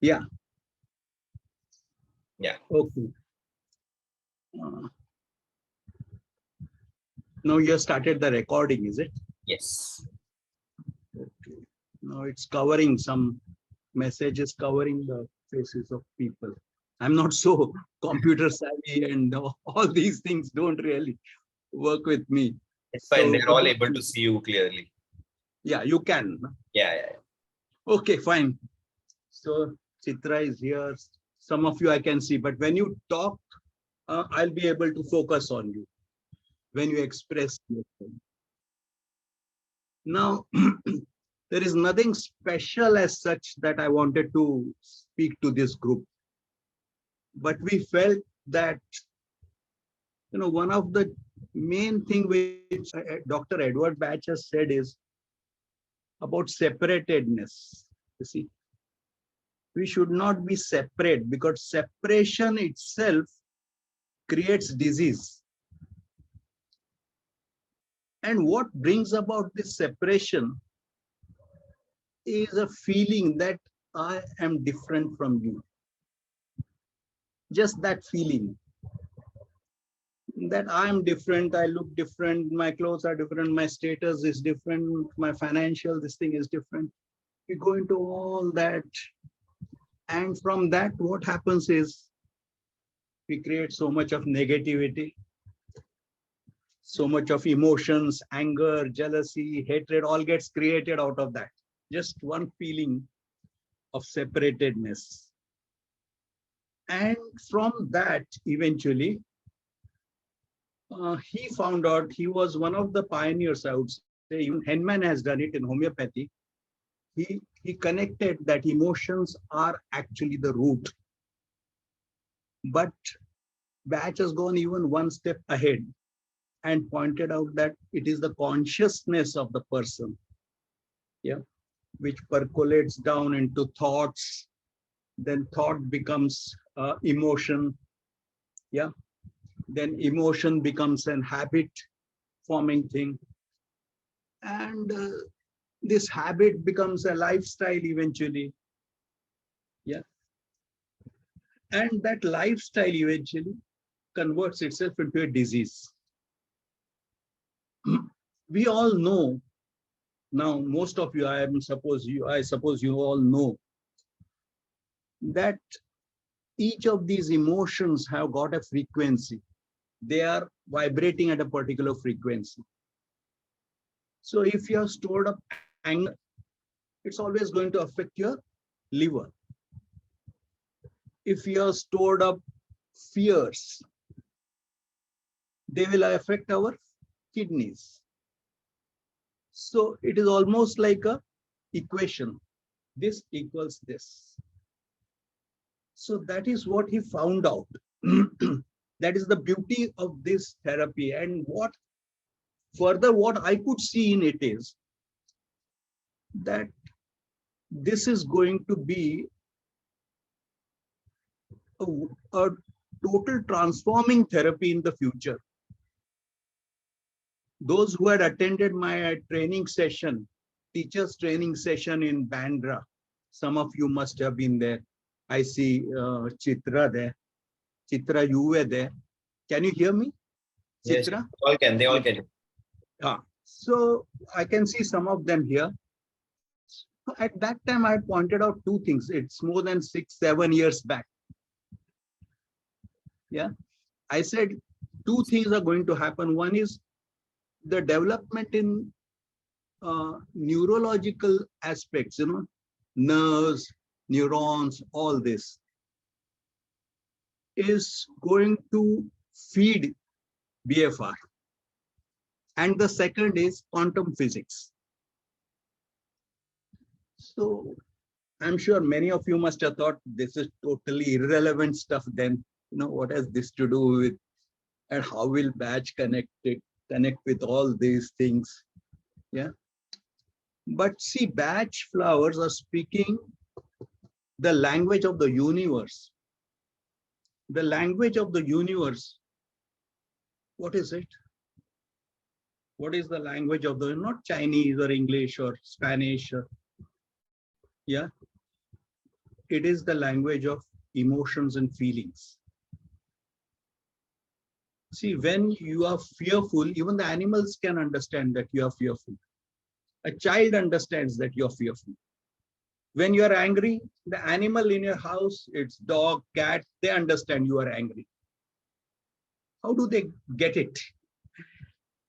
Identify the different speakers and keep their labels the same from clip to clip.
Speaker 1: Yeah.
Speaker 2: Yeah.
Speaker 1: Okay. Now you have started the recording, is it?
Speaker 2: Yes.
Speaker 1: Okay. Now it's covering some messages, covering the faces of people. I'm not so computer savvy, and all these things don't really work with me.
Speaker 2: It's fine.
Speaker 1: So,
Speaker 2: They're all able to see you clearly.
Speaker 1: yeah, you can.
Speaker 2: Yeah, yeah, yeah.
Speaker 1: Okay, fine. So Chitra is here. Some of you I can see, but when you talk, I'll be able to focus on you when you express yourself. Now, there is nothing special as such that I wanted to speak to this group, but we felt that, one of the main thing which Dr. Edward Batch has said is about separatedness. You see, we should not be separate, because separation itself creates disease. And what brings about this separation is a feeling that I am different from you. Just that feeling that I am different, I look different, my clothes are different, my status is different, my financial, this thing is different. We go into all that. And from that, what happens is we create so much of negativity, so much of emotions, anger, jealousy, hatred, all gets created out of that. Just one feeling of separatedness. And from that, eventually, he found out, he was one of the pioneers, I would say. Even Henman has done it in homeopathy. He connected that emotions are actually the root. But Batch has gone even one step ahead and pointed out that it is the consciousness of the person, yeah, which percolates down into thoughts. Then thought becomes emotion, yeah. Then emotion becomes an habit forming thing, and this habit becomes a lifestyle eventually, yeah. And that lifestyle eventually converts itself into a disease. We all know now, most of you, I suppose you all know that each of these emotions have got a frequency. They are vibrating at a particular frequency. So if you have stored up anger, it's always going to affect your liver. If you have stored up fears, they will affect our kidneys. So it is almost like a equation. This equals this. So that is what he found out. That is the beauty of this therapy. And what I could see in it is that this is going to be a total transforming therapy in the future. Those who had attended my training session, teachers training session in Bandra, some of you must have been there. I see Chitra there. Chitra, you were there. Can you hear me?
Speaker 2: Yes,
Speaker 1: Chitra?
Speaker 2: they all can.
Speaker 1: So I can see some of them here. At that time, I pointed out two things. It's more than 6-7 years back. Yeah, I said two things are going to happen. One is the development in neurological aspects, nerves, neurons, all this is going to feed BFR. And the second is quantum physics. So I'm sure many of you must have thought this is totally irrelevant stuff. Then, what has this to do with, and how will Batch connect with all these things? Yeah. But see, Batch flowers are speaking the language of the universe. The language of the universe. What is it? What is the language of the, not Chinese or English or Spanish? Yeah. it is the language of emotions and feelings. See, when you are fearful, even the animals can understand that you are fearful. A child understands that you're fearful. When you are angry, the animal in your house, it's dog, cat, they understand you are angry. How do they get it?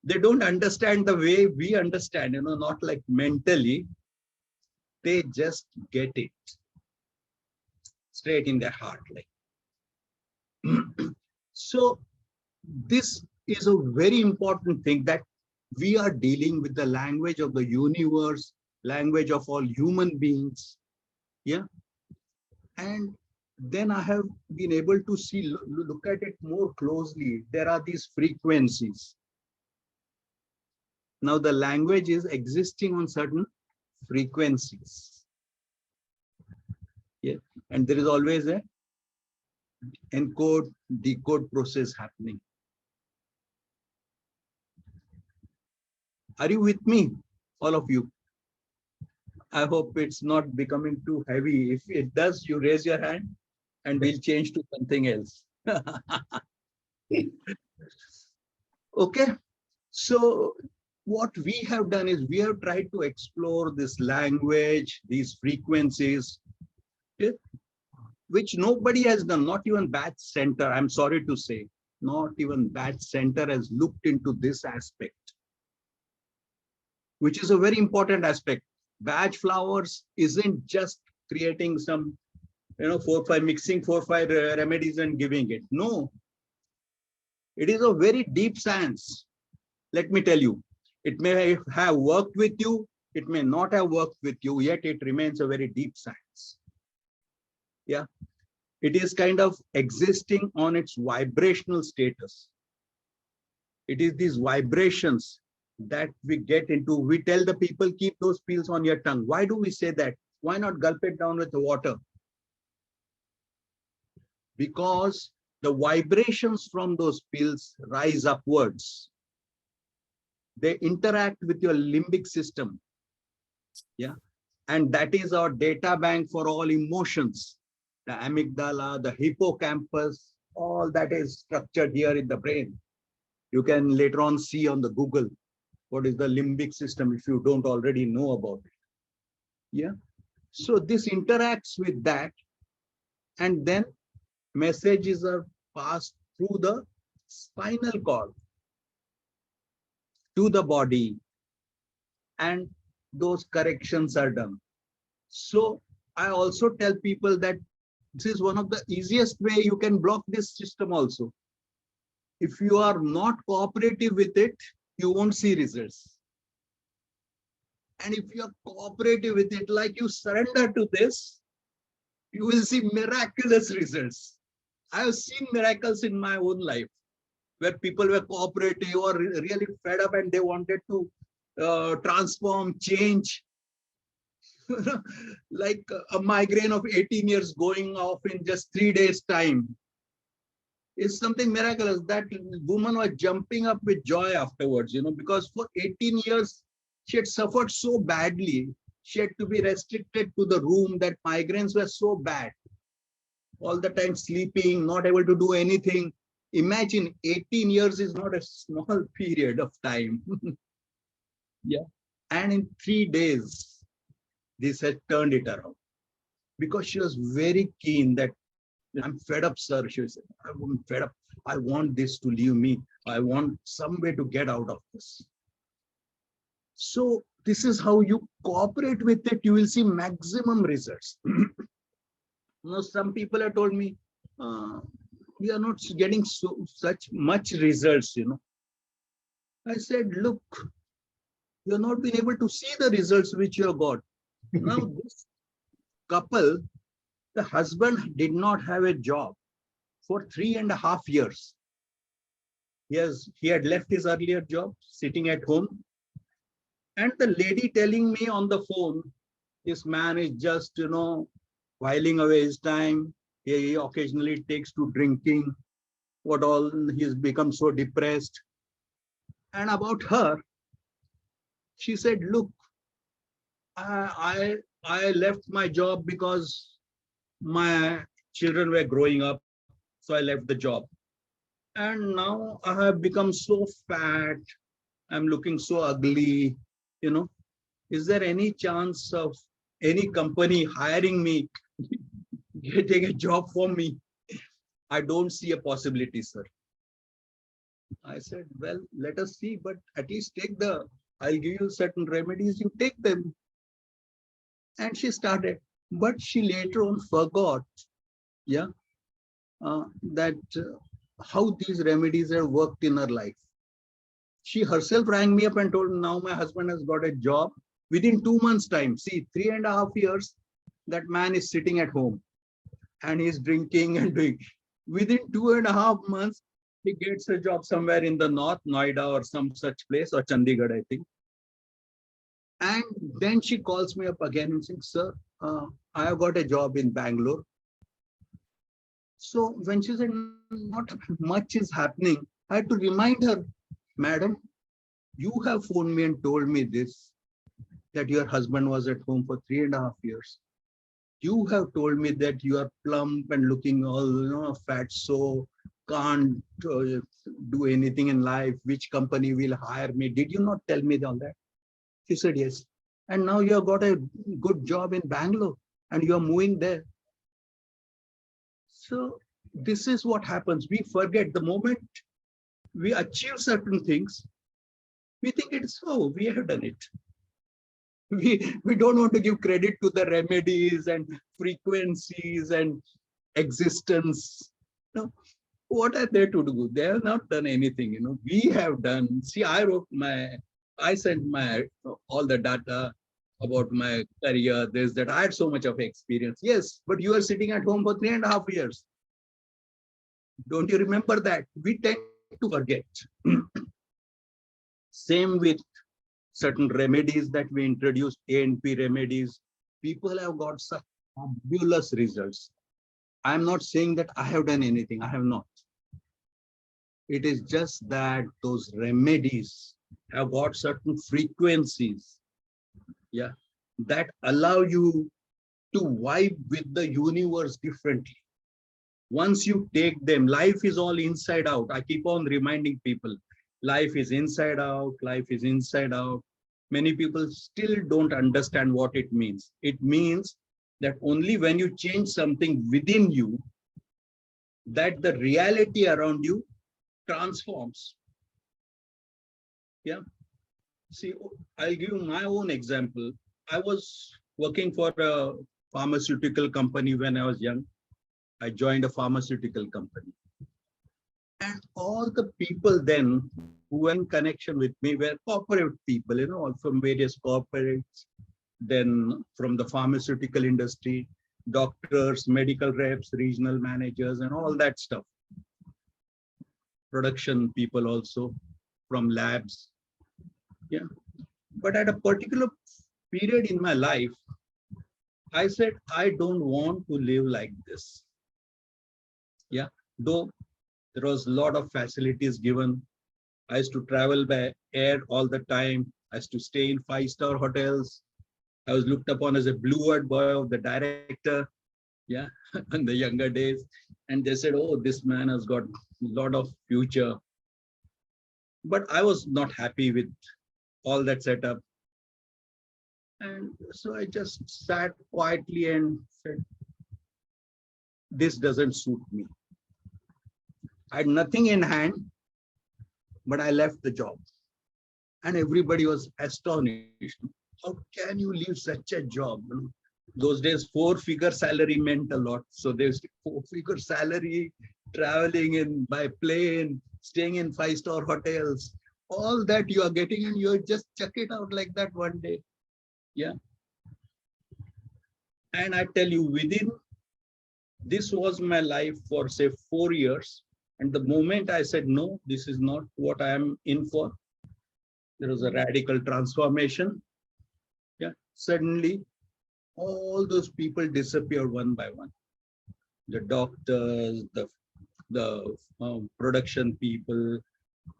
Speaker 1: They don't understand the way we understand, not like mentally. They just get it straight in their heart. So this is a very important thing, that we are dealing with the language of the universe, language of all human beings. Yeah. And then I have been able to see, look at it more closely. There are these frequencies. Now the language is existing on certain frequencies. Yeah. And there is always a encode, decode process happening. Are you with me, all of you? I hope it's not becoming too heavy. If it does, you raise your hand and we'll change to something else. Okay. So what we have done is we have tried to explore this language, these frequencies, okay, which nobody has done, not even Batch Center. I'm sorry to say, not even Batch Center has looked into this aspect, which is a very important aspect. Batch flowers isn't just creating some, 4-5, mixing 4-5 remedies and giving it. No, it is a very deep science. Let me tell you, it may have worked with you, it may not have worked with you, yet it remains a very deep science. Yeah, it is kind of existing on its vibrational status. It is these vibrations that we get into. We tell the people, keep those pills on your tongue. Why do we say that? Why not gulp it down with the water? Because the vibrations from those pills rise upwards. They interact with your limbic system. Yeah. And that is our data bank for all emotions. The amygdala, the hippocampus, all that is structured here in the brain. You can later on see on the Google what is the limbic system if you don't already know about it. Yeah. So this interacts with that, and then messages are passed through the spinal cord to the body, and those corrections are done. So I also tell people that this is one of the easiest way you can block this system also. If you are not cooperative with it, you won't see results. And if you are cooperative with it, like you surrender to this, you will see miraculous results. I have seen miracles in my own life where people were cooperative or really fed up and they wanted to transform, change. Like a migraine of 18 years going off in just 3 days' time is something miraculous. That woman was jumping up with joy afterwards, because for 18 years, she had suffered so badly. She had to be restricted to the room. That migraines were so bad. All the time sleeping, not able to do anything. Imagine 18 years is not a small period of time. Yeah. And in 3 days, this had turned it around. Because she was very keen that I'm fed up, sir. She said, I'm fed up. I want this to leave me. I want some way to get out of this. So this is how you cooperate with it. You will see maximum results. Some people have told me, we are not getting such much results, I said, look, you have not been able to see the results which you have got. Now this couple, the husband did not have a job for 3.5 years. He had left his earlier job, sitting at home. And the lady telling me on the phone, this man is just, whiling away his time. He occasionally takes to drinking. What all, he's become so depressed. And about her, she said, look, I left my job because My children were growing up, so I left the job. And now I have become so fat. I'm looking so ugly. You know, is there any chance of any company hiring me, getting a job for me? I don't see a possibility, sir. I said, well, let us see, but at least I'll give you certain remedies, you take them. And she started, but she later on forgot, yeah, that how these remedies have worked in her life. She herself rang me up and told me, now my husband has got a job within 2 months' time. See, 3.5 years, that man is sitting at home and he's drinking and doing. Within 2.5 months, he gets a job somewhere in the north, Noida or some such place, or Chandigarh, I think. And then she calls me up again and says, sir, I have got a job in Bangalore. So when she said not much is happening, I had to remind her, madam, you have phoned me and told me this, that your husband was at home for 3.5 years. You have told me that you are plump and looking all fat, so can't do anything in life. Which company will hire me? Did you not tell me all that? She said, yes. And now you have got a good job in Bangalore and you are moving there. So this is what happens. We forget the moment we achieve certain things, we think it's, oh, we have done it. We don't want to give credit to the remedies and frequencies and existence. No, what are they to do? They have not done anything. We have done. See, I sent my all the data about my career, this, that. I had so much of experience. Yes, but you are sitting at home for 3.5 years. Don't you remember that? We tend to forget. Same with certain remedies that we introduced, A&P remedies. People have got such fabulous results. I'm not saying that I have done anything. I have not. It is just that those remedies have got certain frequencies, yeah, that allow you to vibe with the universe differently. Once you take them, life is all inside out. I keep on reminding people, life is inside out, life is inside out. Many people still don't understand what it means. It means that only when you change something within you, that the reality around you transforms. Yeah. See, I'll give you my own example. I was working for a pharmaceutical company when I was young. I joined a pharmaceutical company. And all the people then who were in connection with me were corporate people, from various corporates, then from the pharmaceutical industry, doctors, medical reps, regional managers, and all that stuff. Production people also from labs. Yeah. But at a particular period in my life, I said, I don't want to live like this. Yeah. Though there was a lot of facilities given. I used to travel by air all the time. I used to stay in 5-star hotels. I was looked upon as a blue-eyed boy of the director, yeah, in the younger days. And they said, oh, this man has got a lot of future. But I was not happy with all that setup. And so I just sat quietly and said, this doesn't suit me. I had nothing in hand, but I left the job. And everybody was astonished. How can you leave such a job? Those days, 4-figure salary meant a lot. So there's 4-figure salary, traveling in by plane, staying in 5-star hotels, all that you are getting, and you just chuck it out like that one day. Yeah. And I tell you, this was my life for say 4 years. And the moment I said, no, this is not what I am in for, there was a radical transformation. Yeah. Suddenly, all those people disappeared one by one. The doctors, the production people,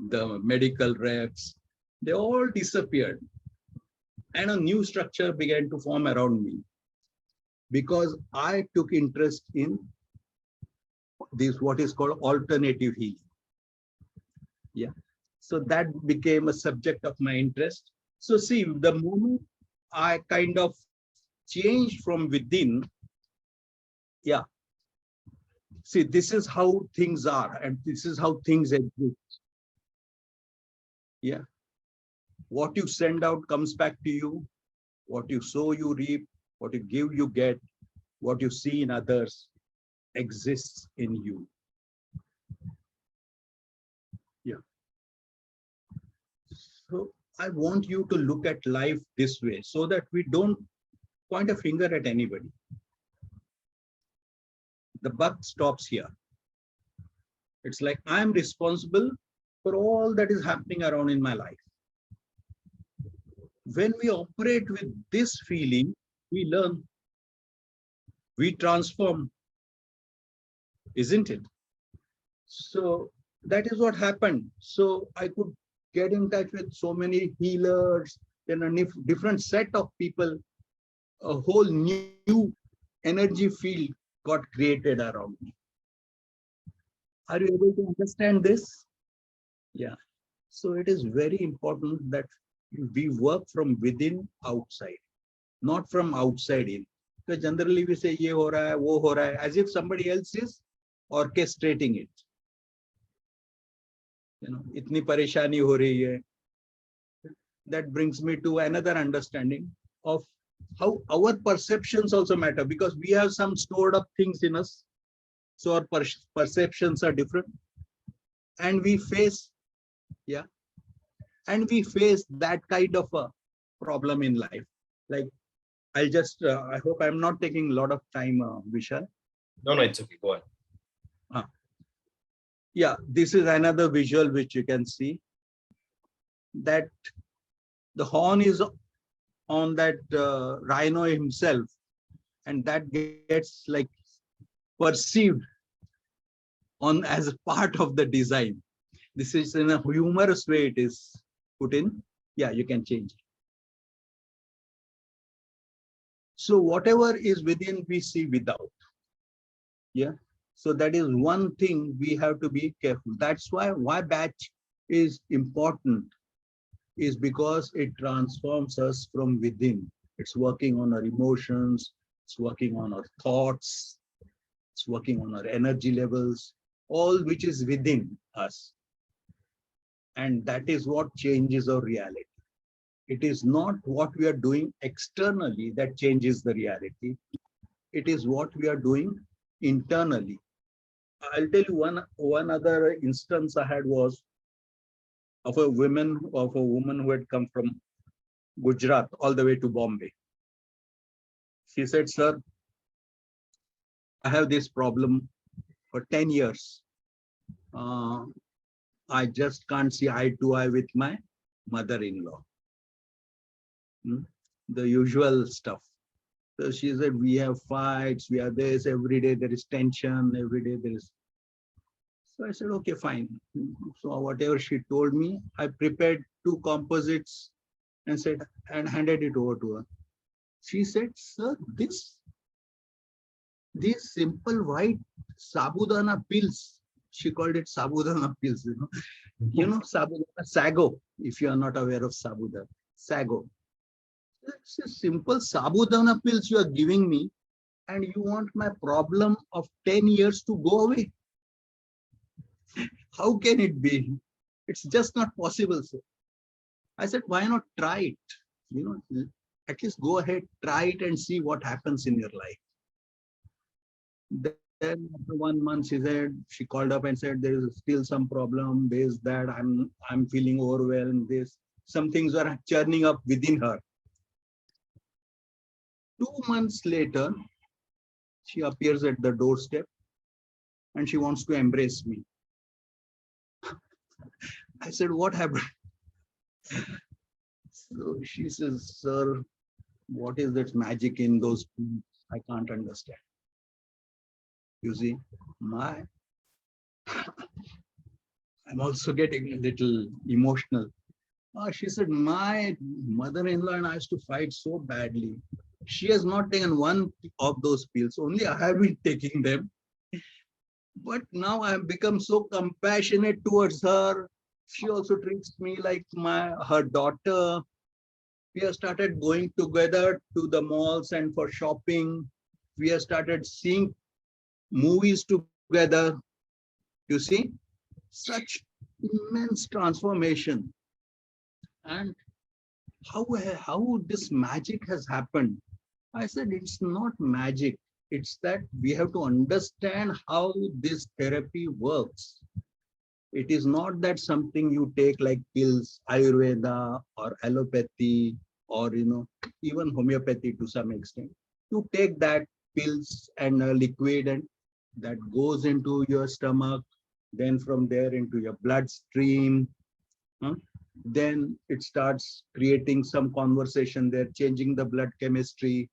Speaker 1: the medical reps, they all disappeared. And a new structure began to form around me. because I took interest in this, what is called alternative healing. Yeah. So that became a subject of my interest. So see, the moment I kind of changed from within, yeah. See, this is how things are, and this is how things exist. Yeah. What you send out comes back to you. What you sow, you reap. What you give, you get. What you see in others exists in you. Yeah. So I want you to look at life this way so that we don't point a finger at anybody. The buck stops here. It's like I'm responsible for all that is happening around in my life. When we operate with this feeling, we learn, we transform, isn't it? So that is what happened. So I could get in touch with so many healers, then a different set of people, a whole new energy field got created around me. Are you able to understand this? Yeah. So it is very important that we work from within outside, not from outside in. Because generally we say, ye ho raha hai, wo ho raha hai, as if somebody else is orchestrating it. You know, itni pareshani ho rahi hai. That brings me to another understanding of how our perceptions also matter, because we have some stored up things in us. So our perceptions are different. And we face, yeah, and we face that kind of a problem in life. Like, I'll just, I hope I'm not taking a lot of time, Vishal.
Speaker 2: No, it's okay. Go on.
Speaker 1: Yeah, this is another visual which you can see, that the horn is on that rhino himself, and that gets like perceived on as a part of the design. This is in a humorous way it is put in. Yeah, you can change. So whatever is within, we see without. Yeah. So that is one thing we have to be careful. That's why batch is important, is because it transforms us from within. It's working on our emotions, it's working on our thoughts, it's working on our energy levels, all which is within us. And that is what changes our reality. It is not what we are doing externally that changes the reality. It is what we are doing internally. I'll tell you one other instance I had was of a woman who had come from Gujarat all the way to Bombay. She said, "Sir, I have this problem for 10 years. I just can't see eye to eye with my mother-in-law." The usual stuff. So she said, "We have fights, we have this, every day there is tension, every day there is." So I said, "Okay, fine." So whatever she told me, I prepared 2 composites and said, and handed it over to her. She said, "Sir, these simple white sabudana pills," she called it sabudana pills, sabudana, sago, if you are not aware of sabudana, sago. It's a simple sabudana pills you are giving me, and you want my problem of 10 years to go away. How can it be? It's just not possible, sir. I said, why not try it? At least go ahead, try it and see what happens in your life. Then after 1 month, she called up and said, there is still some problem, this, that, I'm feeling overwhelmed, this. Some things are churning up within her. 2 months later, she appears at the doorstep and she wants to embrace me. I said, what happened? So she says, "Sir, what is that magic in those pills? I can't understand." You see, I'm also getting a little emotional. She said, "My mother-in-law and I used to fight so badly. She has not taken one of those pills. Only I have been taking them. But now I have become so compassionate towards her. She also treats me like her daughter. We have started going together to the malls and for shopping. We have started seeing movies together. You see, such immense transformation. And how this magic has happened. I said, it's not magic. It's that we have to understand how this therapy works. It is not that something you take like pills, Ayurveda or allopathy or, even homeopathy to some extent. You take that pills and a liquid and that goes into your stomach, then from there into your bloodstream. huh? Then it starts creating some conversation there, changing the blood chemistry.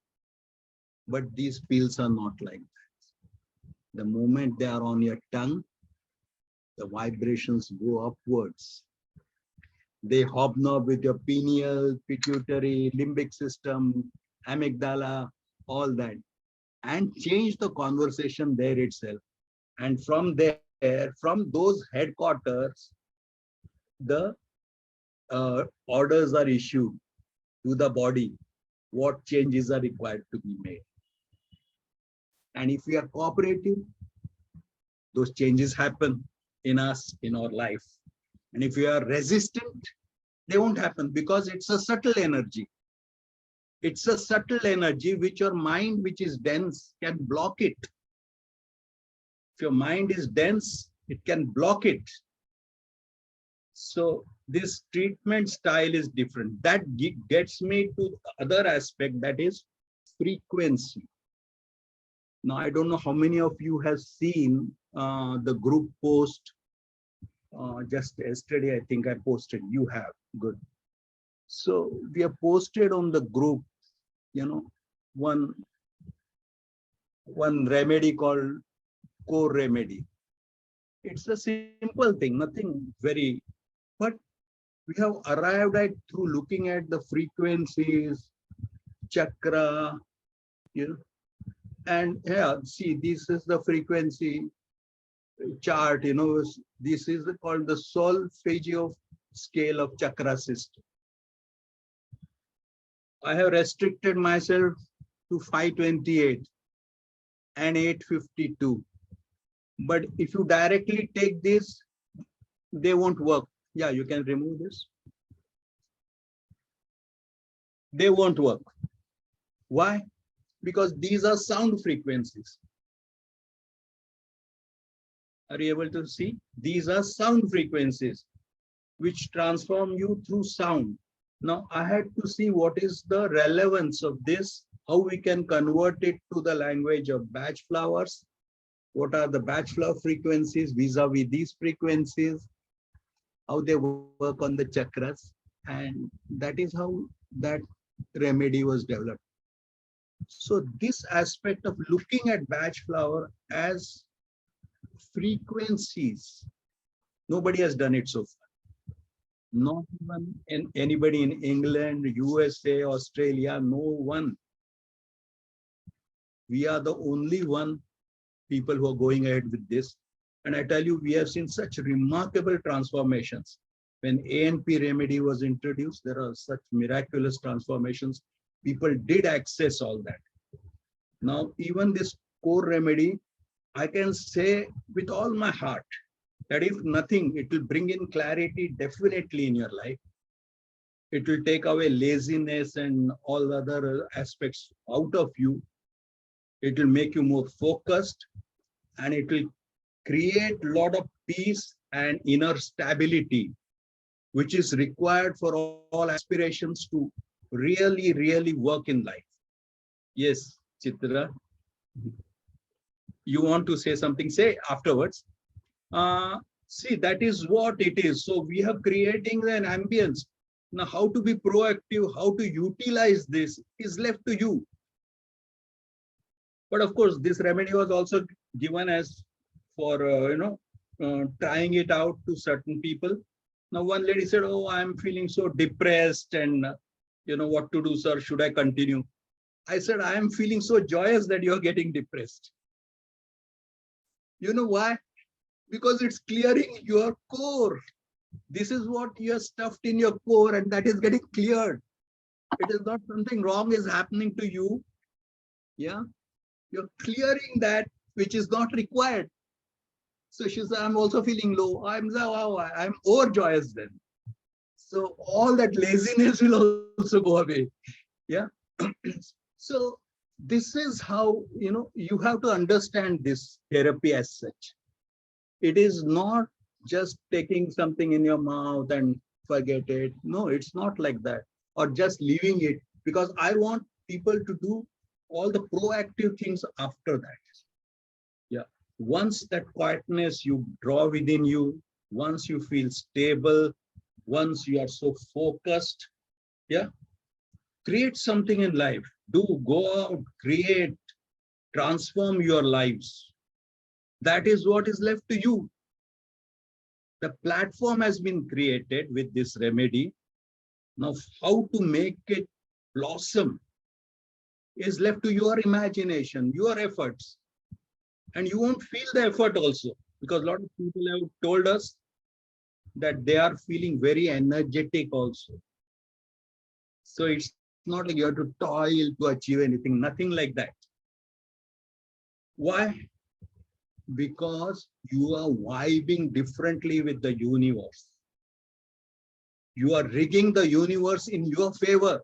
Speaker 1: But these pills are not like that. The moment they are on your tongue, the vibrations go upwards. They hobnob with your pineal, pituitary, limbic system, amygdala, all that, and change the conversation there itself. And from there, from those headquarters, the orders are issued to the body, what changes are required to be made. And if we are cooperative, those changes happen in us, in our life. And if we are resistant, they won't happen because it's a subtle energy. It's a subtle energy which your mind, which is dense, can block it. If your mind is dense, it can block it. So this treatment style is different. That gets me to the other aspect, that is frequency. Now, I don't know how many of you have seen the group post. Just yesterday, I think I posted. You have. Good. So we have posted on the group, one remedy called core remedy. It's a simple thing, nothing very, but we have arrived at through looking at the frequencies, chakra, and see, this is the frequency chart, this is called the solfeggio scale of chakra system. I have restricted myself to 528 and 852. But if you directly take this, they won't work. Yeah, you can remove this. They won't work. Why? Because these are sound frequencies. Are you able to see? These are sound frequencies which transform you through sound. Now, I had to see what is the relevance of this, how we can convert it to the language of batch flowers. What are the batch flower frequencies vis-a-vis these frequencies, how they work on the chakras. And that is how that remedy was developed. So this aspect of looking at batch flower as frequencies, nobody has done it so far. Not even anybody in England, USA, Australia, no one. We are the only one people who are going ahead with this. And I tell you, we have seen such remarkable transformations. When ANP remedy was introduced, there are such miraculous transformations. People did access all that. Now, even this core remedy, I can say with all my heart that if nothing, it will bring in clarity definitely in your life. It will take away laziness and all other aspects out of you. It will make you more focused, and it will create a lot of peace and inner stability, which is required for all aspirations to really, really work in life. Yes, Chitra, you want to say something? Say afterwards. See, that is what it is. So we are creating an ambience. Now, how to be proactive, how to utilize this is left to you. But of course, this remedy was also given as for, trying it out to certain people. Now, one lady said, oh, I'm feeling so depressed and, what to do, sir? Should I continue? I said, I am feeling so joyous that you're getting depressed. You know why? Because it's clearing your core. This is what you're stuffed in your core, and that is getting cleared. It is not something wrong is happening to you. Yeah. You're clearing that which is not required. So she said, I'm also feeling low. I'm overjoyous then. So all that laziness will also go away. Yeah. So this is how, you have to understand this therapy as such. It is not just taking something in your mouth and forget it. No, it's not like that. Or just leaving it, because I want people to do all the proactive things after that. Yeah. Once that quietness you draw within you, once you feel stable, once you are so focused, yeah, create something in life. Do go out, create, transform your lives. That is what is left to you. The platform has been created with this remedy. Now, how to make it blossom is left to your imagination, your efforts. And you won't feel the effort also, because a lot of people have told us that they are feeling very energetic also. So it's not like you have to toil to achieve anything, nothing like that. Why? Because you are vibing differently with the universe. You are rigging the universe in your favor.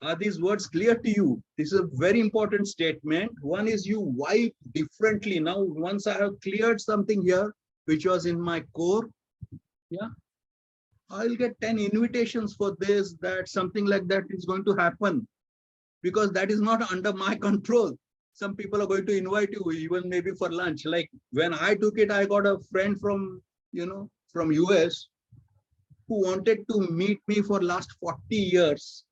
Speaker 1: Are these words clear to you? This is a very important statement. One is you vibe differently. Now, once I have cleared something here, which was in my core, yeah, I'll get 10 invitations for this, that, something like that is going to happen, because that is not under my control. Some people are going to invite you, even maybe for lunch. Like when I took it, I got a friend from, from US who wanted to meet me for last 40 years.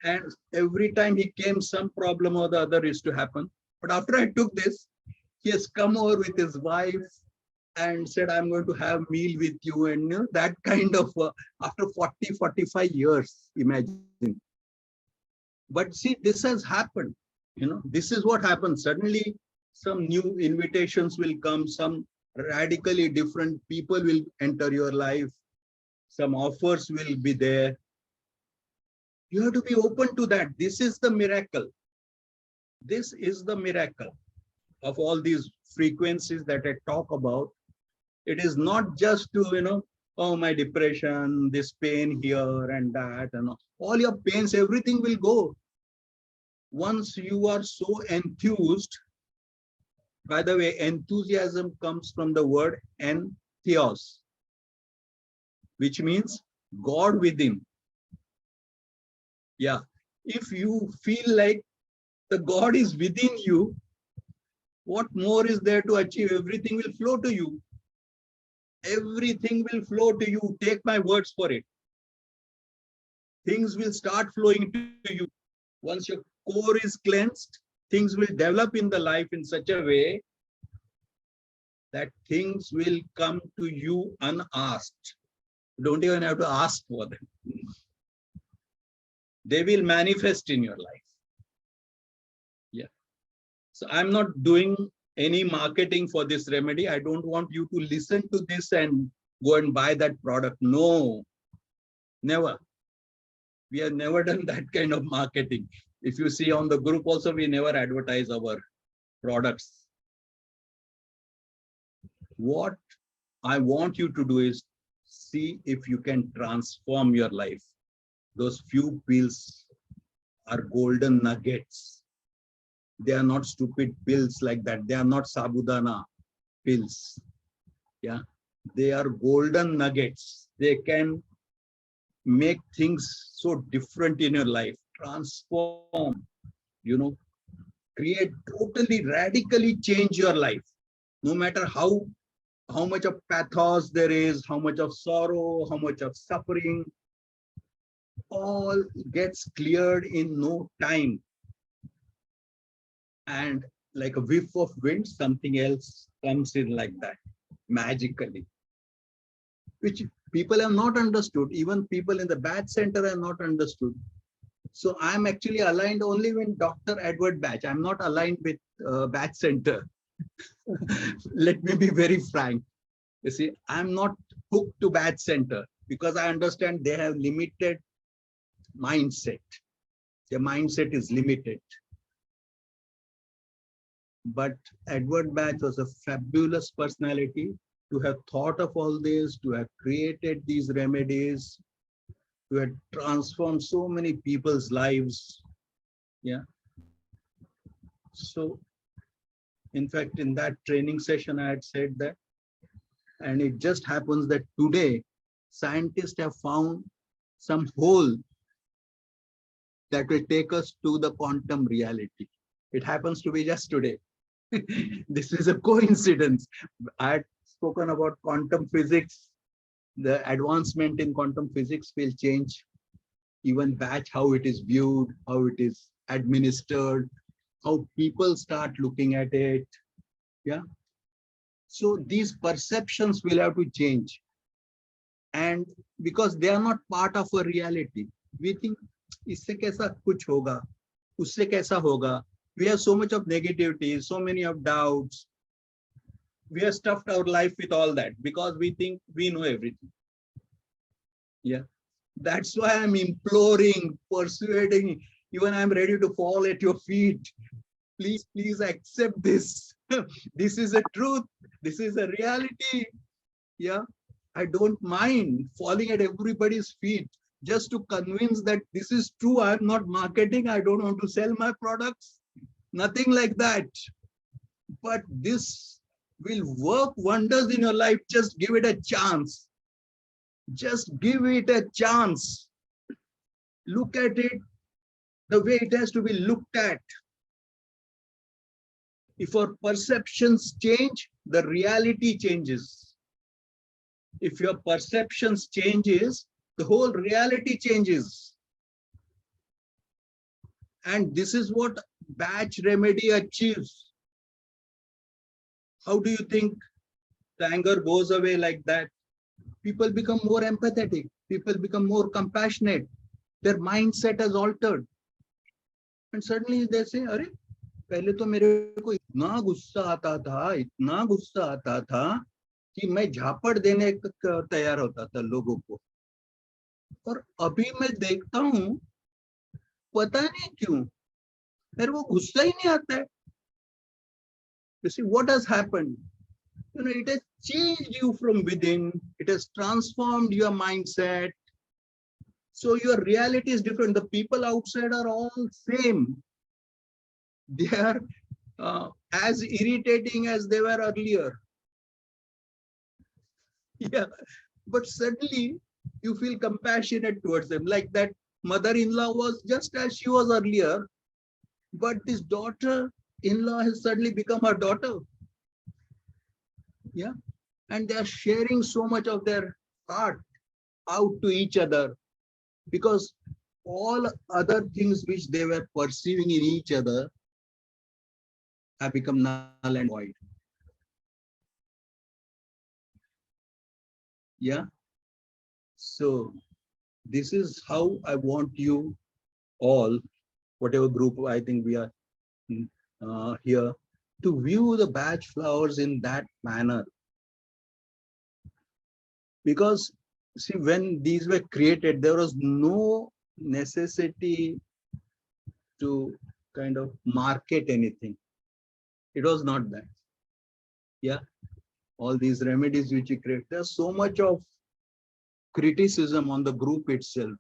Speaker 1: And every time he came, some problem or the other is to happen. But after I took this, he has come over with his wife and said, I'm going to have meal with you. And that kind of, after 40, 45 years, imagine. But see, this has happened. This is what happens. Suddenly, some new invitations will come, some radically different people will enter your life, some offers will be there. You have to be open to that. This is the miracle. This is the miracle of all these frequencies that I talk about. It is not just to, oh, my depression, this pain here and that, and all your pains, everything will go. Once you are so enthused, by the way, enthusiasm comes from the word entheos, which means God within. Yeah. If you feel like the God is within you, what more is there to achieve? Everything will flow to you. Everything will flow to you. Take my words for it. Things will start flowing to you. Once your core is cleansed, things will develop in the life in such a way that things will come to you unasked. You don't even have to ask for them. They will manifest in your life. Yeah. So I'm not doing any marketing for this remedy. I don't want you to listen to this and go and buy that product. No, never. We have never done that kind of marketing. If you see on the group also, we never advertise our products. What I want you to do is see if you can transform your life. Those few pills are golden nuggets. They are not stupid pills like that. They are not sabudana pills. Yeah, they are golden nuggets. They can make things so different in your life, transform, create, totally radically change your life. No matter how much of pathos there is, how much of sorrow, how much of suffering, all gets cleared in no time. And like a whiff of wind, something else comes in like that, magically, which people have not understood. Even people in the bad center have not understood. So I'm actually aligned only with Dr. Edward Batch. I'm not aligned with Batch Center. Let me be very frank. You see, I'm not hooked to Batch Center because I understand they have limited mindset. Their mindset is limited. But Edward Batch was a fabulous personality to have thought of all this, to have created these remedies, to have transformed so many people's lives. Yeah. So, in fact, in that training session, I had said that, and it just happens that today, scientists have found some hole that will take us to the quantum reality. It happens to be just today. This is a coincidence. I had spoken about quantum physics. The advancement in quantum physics will change even batch, how it is viewed, how it is administered, how people start looking at it. Yeah. So these perceptions will have to change. And because they are not part of a reality, we think, इससे कैसा कुछ होगा, उससे कैसा होगा. We have so much of negativity, so many of doubts. We have stuffed our life with all that because we think we know everything. Yeah. That's why I'm imploring, persuading, even I'm ready to fall at your feet. Please, please accept this. This is a truth. This is a reality. Yeah. I don't mind falling at everybody's feet just to convince that this is true. I'm not marketing. I don't want to sell my products. Nothing like that. But this will work wonders in your life. Just give it a chance. Just give it a chance. Look at it the way it has to be looked at. If our perceptions change, the reality changes. If your perceptions changes, the whole reality changes. And this is what batch remedy achieves. How do you think the anger goes away like that? People become more empathetic. People become more compassionate. Their mindset has altered. And suddenly they say, अरे पहले तो मेरे को इतना गुस्सा आता था कि मैं झापड़ देने तैयार होता था लोगों को. और अभी मैं देखता हूँ, पता नहीं क्यों मेरे को गुस्सा ही नहीं आता है. You see what has happened? You know, it has changed you from within. It has transformed your mindset. So your reality is different. The people outside are all same. They are as irritating as they were earlier. Yeah, but suddenly you feel compassionate towards them. Like that mother-in-law was just as she was earlier, but this daughter-in-law has suddenly become her daughter. Yeah, and they are sharing so much of their heart out to each other, because all other things which they were perceiving in each other have become null and void. Yeah. So this is how I want you all, whatever group I think we are here, to view the batch flowers in that manner. Because see, when these were created, there was no necessity to kind of market anything. It was not that. Yeah. All these remedies which you create, there's so much of criticism on the group itself,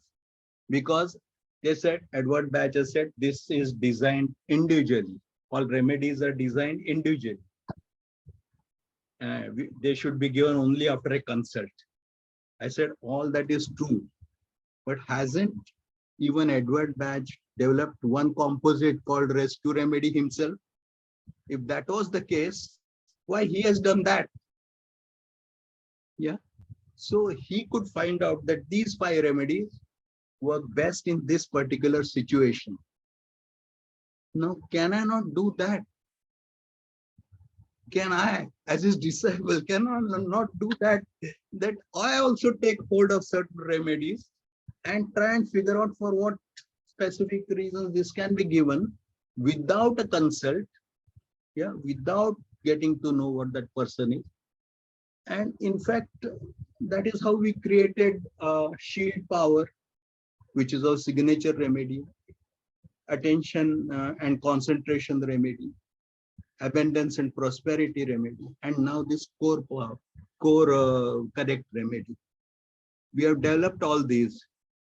Speaker 1: because they said, Edward Batch said, this is designed individually. All remedies are designed individually. They should be given only after a consult. I said, all that is true, but hasn't even Edward Batch developed one composite called rescue remedy himself? If that was the case, why he has done that? Yeah. So he could find out that these 5 remedies work best in this particular situation. Now, can I not do that? Can I, as his disciple, can I not do that? That I also take hold of certain remedies and try and figure out for what specific reasons, this can be given without a consult, yeah, without getting to know what that person is. And in fact, that is how we created shield power, which is our signature remedy, attention and concentration remedy, abundance and prosperity remedy, and now this core power, core connect remedy. We have developed all these.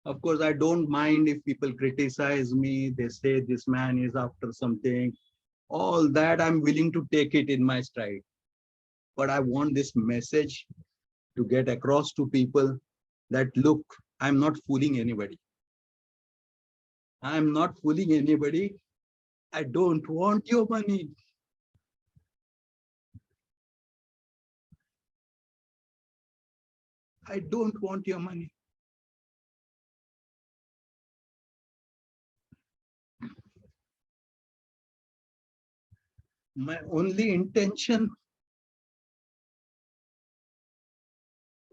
Speaker 1: Of course, I don't mind if people criticize me, they say this man is after something. All that I'm willing to take it in my stride. But I want this message to get across to people that, look, I'm not fooling anybody. I'm not fooling anybody. I don't want your money. I don't want your money. My only intention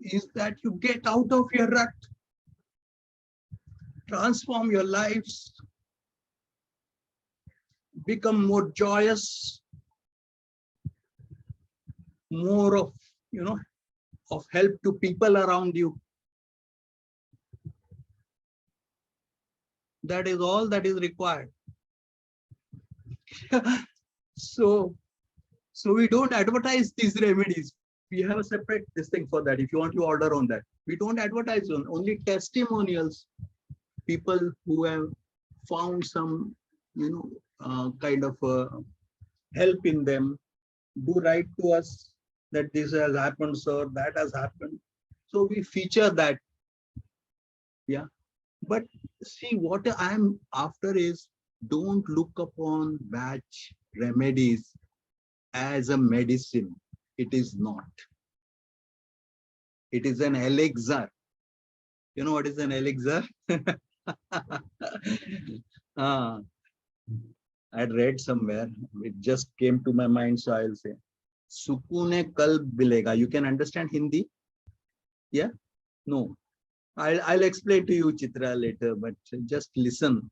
Speaker 1: is that you get out of your rut, transform your lives, become more joyous, more of, of help to people around you. That is all that is required. So we don't advertise these remedies. We have a separate this thing for that. If you want to order on that, we don't advertise on, only testimonials. People who have found some, kind of help in them, do write to us that this has happened, sir, that has happened. So we feature that. Yeah. But see, what I'm after is, don't look upon batch remedies as a medicine. It is not. It is an elixir. You know what is an elixir? I'd read somewhere. It just came to my mind, so I'll say. Sukune kalb bilega. You can understand Hindi? Yeah? No. I'll explain to you, Chitra, later, but just listen.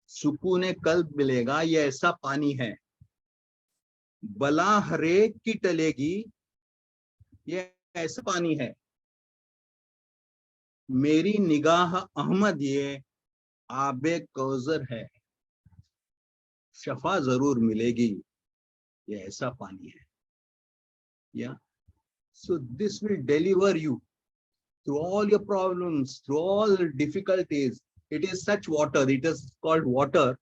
Speaker 1: सुकून कल्ब मिलेगा, ये ऐसा पानी है, बला हरेक की टलेगी, ये ऐसा पानी है, मेरी निगाह अहमद ये आबे कौजर है, शफा जरूर मिलेगी, ये ऐसा पानी है. Yeah, so this will deliver you through all your problems, through all difficulties. It is such water. It is called water.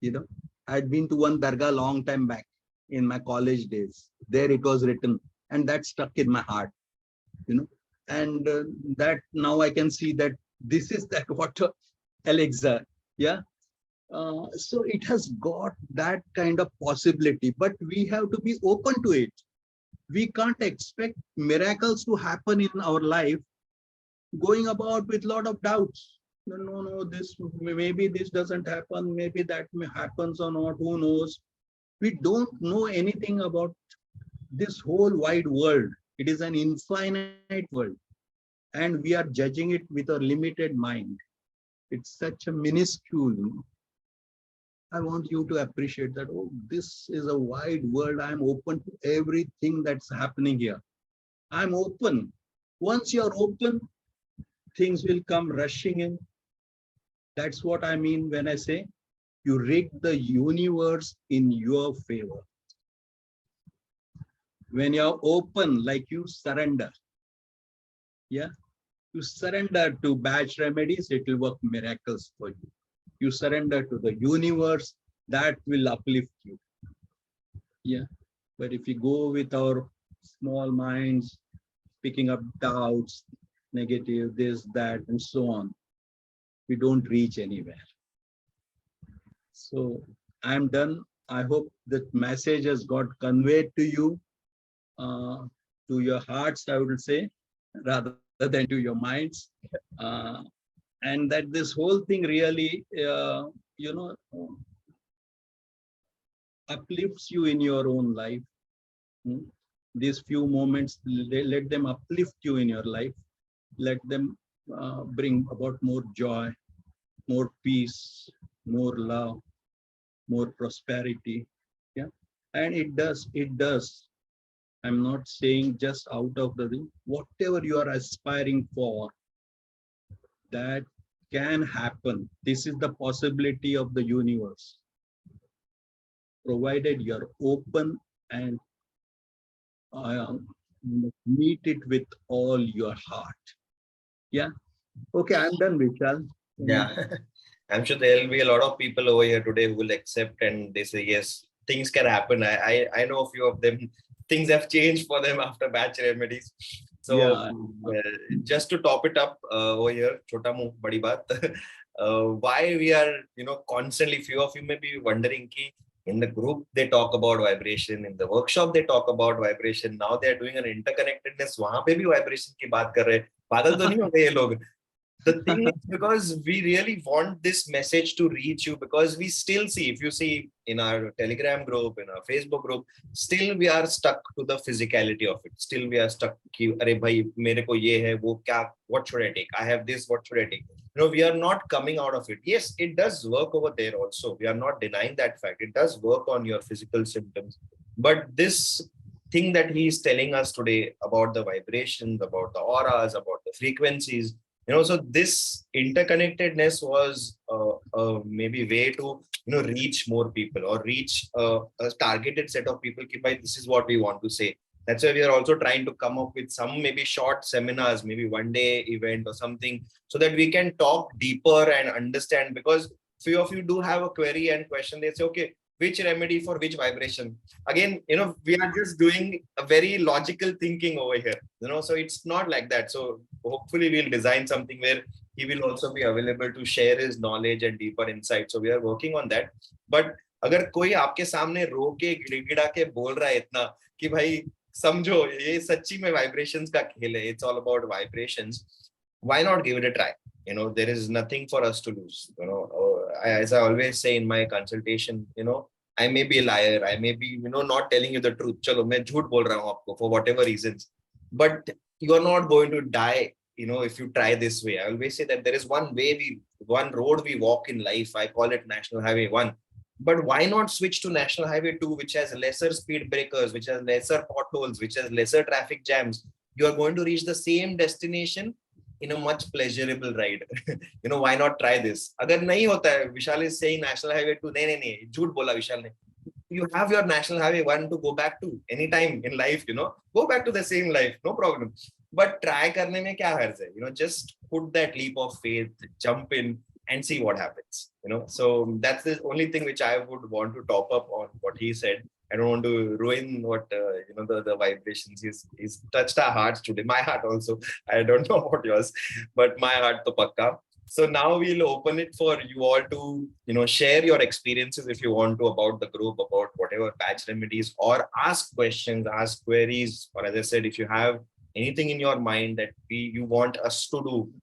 Speaker 1: I had been to one dargah long time back in my college days. There it was written, and that stuck in my heart. And that now I can see that this is that water elixir. Yeah. So it has got that kind of possibility, but we have to be open to it. We can't expect miracles to happen in our life going about with a lot of doubts. No, this maybe this doesn't happen, maybe that happens or not, who knows. We don't know anything about this whole wide world. It is an infinite world, and we are judging it with a limited mind. It's such a minuscule. I want you to appreciate that, oh, this is a wide world. I'm open to everything that's happening here. I'm open. Once you're open, things will come rushing in. That's what I mean when I say you rig the universe in your favor. When you're open, like you surrender. Yeah. You surrender to batch remedies, it will work miracles for you. You surrender to the universe, that will uplift you. Yeah. But if you go with our small minds, picking up doubts, negative, this, that, and so on, we don't reach anywhere. So I'm done. I hope that message has got conveyed to you, to your hearts, I would say, rather than to your minds. And that this whole thing really, uplifts you in your own life. These few moments, let them uplift you in your life. Let them bring about more joy, more peace, more love, more prosperity. Yeah. And it does. I'm not saying just out of the room, whatever you are aspiring for, that can happen. This is the possibility of the universe, provided you're open and meet it with all your heart. Yeah. Okay, I'm done, Vishal.
Speaker 2: Yeah. I'm sure there'll be a lot of people over here today who will accept and they say, yes, things can happen. I know a few of them, things have changed for them after batch remedies. So
Speaker 1: Yeah.
Speaker 2: just to top it up over here, chota muh badi baat, why we are, constantly, few of you may be wondering ki in the group, they talk about vibration. In the workshop, they talk about vibration. Now they're doing an interconnectedness. वहाँ पे भी vibration की बात कर रहे हैं. पागल तो नहीं हो गए ये लोग? The thing is, because we really want this message to reach you, because we still see, if you see in our Telegram group, in our Facebook group, still we are stuck to the physicality of it. Still we are stuck ki, अरे भाई मेरे को ये है वो क्या, what should I take? I have this, what should I take? We are not coming out of it. Yes, it does work over there also. We are not denying that fact. It does work on your physical symptoms. But this thing that he is telling us today about the vibrations, about the auras, about the frequencies, so this interconnectedness was maybe way to reach more people or reach a targeted set of people. This is what we want to say. That's why we are also trying to come up with some maybe short seminars, maybe one day event or something, so that we can talk deeper and understand. Because few of you do have a query and question. They say, okay, which remedy for which vibration? Again, we are just doing a very logical thinking over here, so it's not like that. So hopefully we'll design something where he will also be available to share his knowledge and deeper insight. So we are working on that. But अगर कोई आपके सामने रो के गिड़गिड़ा के बोल रहा है इतना कि भाई समझो ये सच्ची में vibrations का खेल है, it's all about vibrations, why not give it a try? There is nothing for us to lose. As I always say in my consultation, I may be a liar, I may be not telling you the truth. चलो मैं झूठ बोल रहा हूँ आपको for whatever reasons, but you are not going to die if you try this way. I always say that there is one road we walk in life. I call it National Highway 1. But why not switch to National Highway 2, which has lesser speed breakers, which has lesser potholes, which has lesser traffic jams? You are going to reach the same destination in a much pleasurable ride. Why not try this? अगर नहीं होता है, Vishal is saying National Highway 2, नहीं, झूठ बोला Vishal ने. You have your National Highway 1 to go back to anytime in life, go back to the same life, no problem. But try करने में क्या हर्ज है? Just put that leap of faith, jump in and see what happens. So that's the only thing which I would want to top up on what he said. I don't want to ruin what the vibrations. He's touched our hearts today. My heart also. I don't know about yours, but my heart to pakka. So now we'll open it for you all to share your experiences if you want to about the group, about whatever patch remedies, or ask questions, ask queries, or as I said, if you have anything in your mind that you want us to do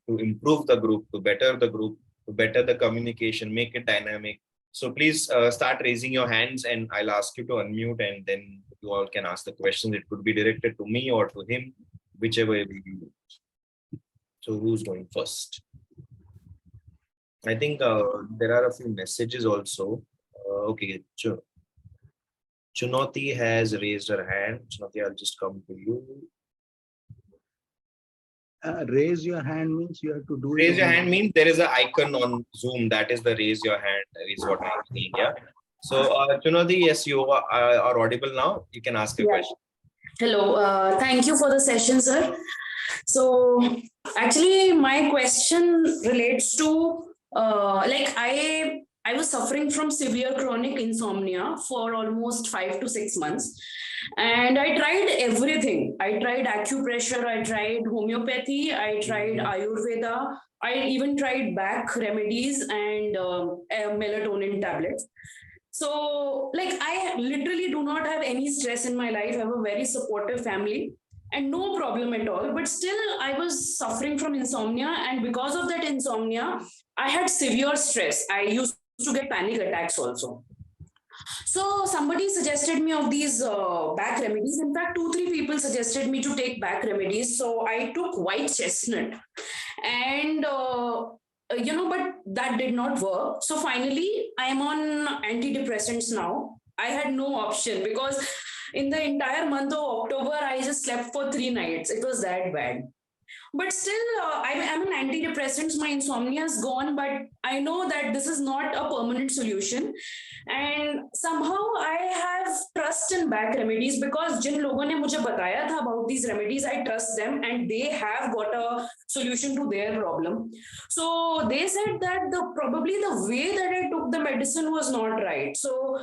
Speaker 2: to improve the group, to better the group, to better the communication, make it dynamic. So please start raising your hands and I'll ask you to unmute and then you all can ask the questions. It could be directed to me or to him, whichever way you. So who's going first? I think there are a few messages also. Okay, Chunoti has raised her hand. Chunoti, I'll just come to you.
Speaker 1: Raise your hand means you have to do
Speaker 2: raise your hand means there is an icon on Zoom, that is the raise your hand is what I'm saying. Yeah. So Chunodi, yes, you are audible now. You can ask a question.
Speaker 3: Hello, thank you for the session, sir. So actually my question relates to I was suffering from severe chronic insomnia for almost 5 to 6 months. And I tried everything. I tried acupressure, I tried homeopathy, I tried Ayurveda, I even tried back remedies and melatonin tablets. So I literally do not have any stress in my life. I have a very supportive family and no problem at all. But still I was suffering from insomnia. And because of that insomnia, I had severe stress. I used to get panic attacks also. So somebody suggested me of these back remedies. In fact, 2-3 people suggested me to take back remedies. So I took white chestnut and but that did not work. So finally, I am on antidepressants now. I had no option because in the entire month of October, I just slept for 3 nights. It was that bad. But still, I'm on antidepressants. My insomnia is gone, but I know that this is not a permanent solution. And somehow I have trust in back remedies because जिन लोगों ने मुझे बताया था about these remedies, I trust them and they have got a solution to their problem. So they said that probably the way that I took the medicine was not right. So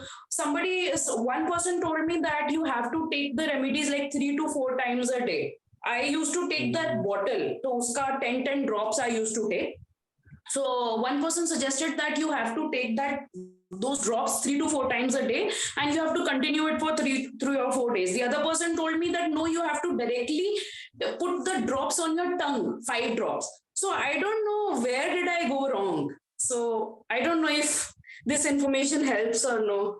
Speaker 3: one person told me that you have to take the remedies like 3 to 4 times a day. I used to take that bottle. So uska 10 drops I used to take. So one person suggested that you have to take those drops 3 to 4 times a day and you have to continue it for 3 or 4 days. The other person told me that no, you have to directly put the drops on your tongue, 5 drops. So I don't know where did I go wrong. So I don't know if this information helps or no.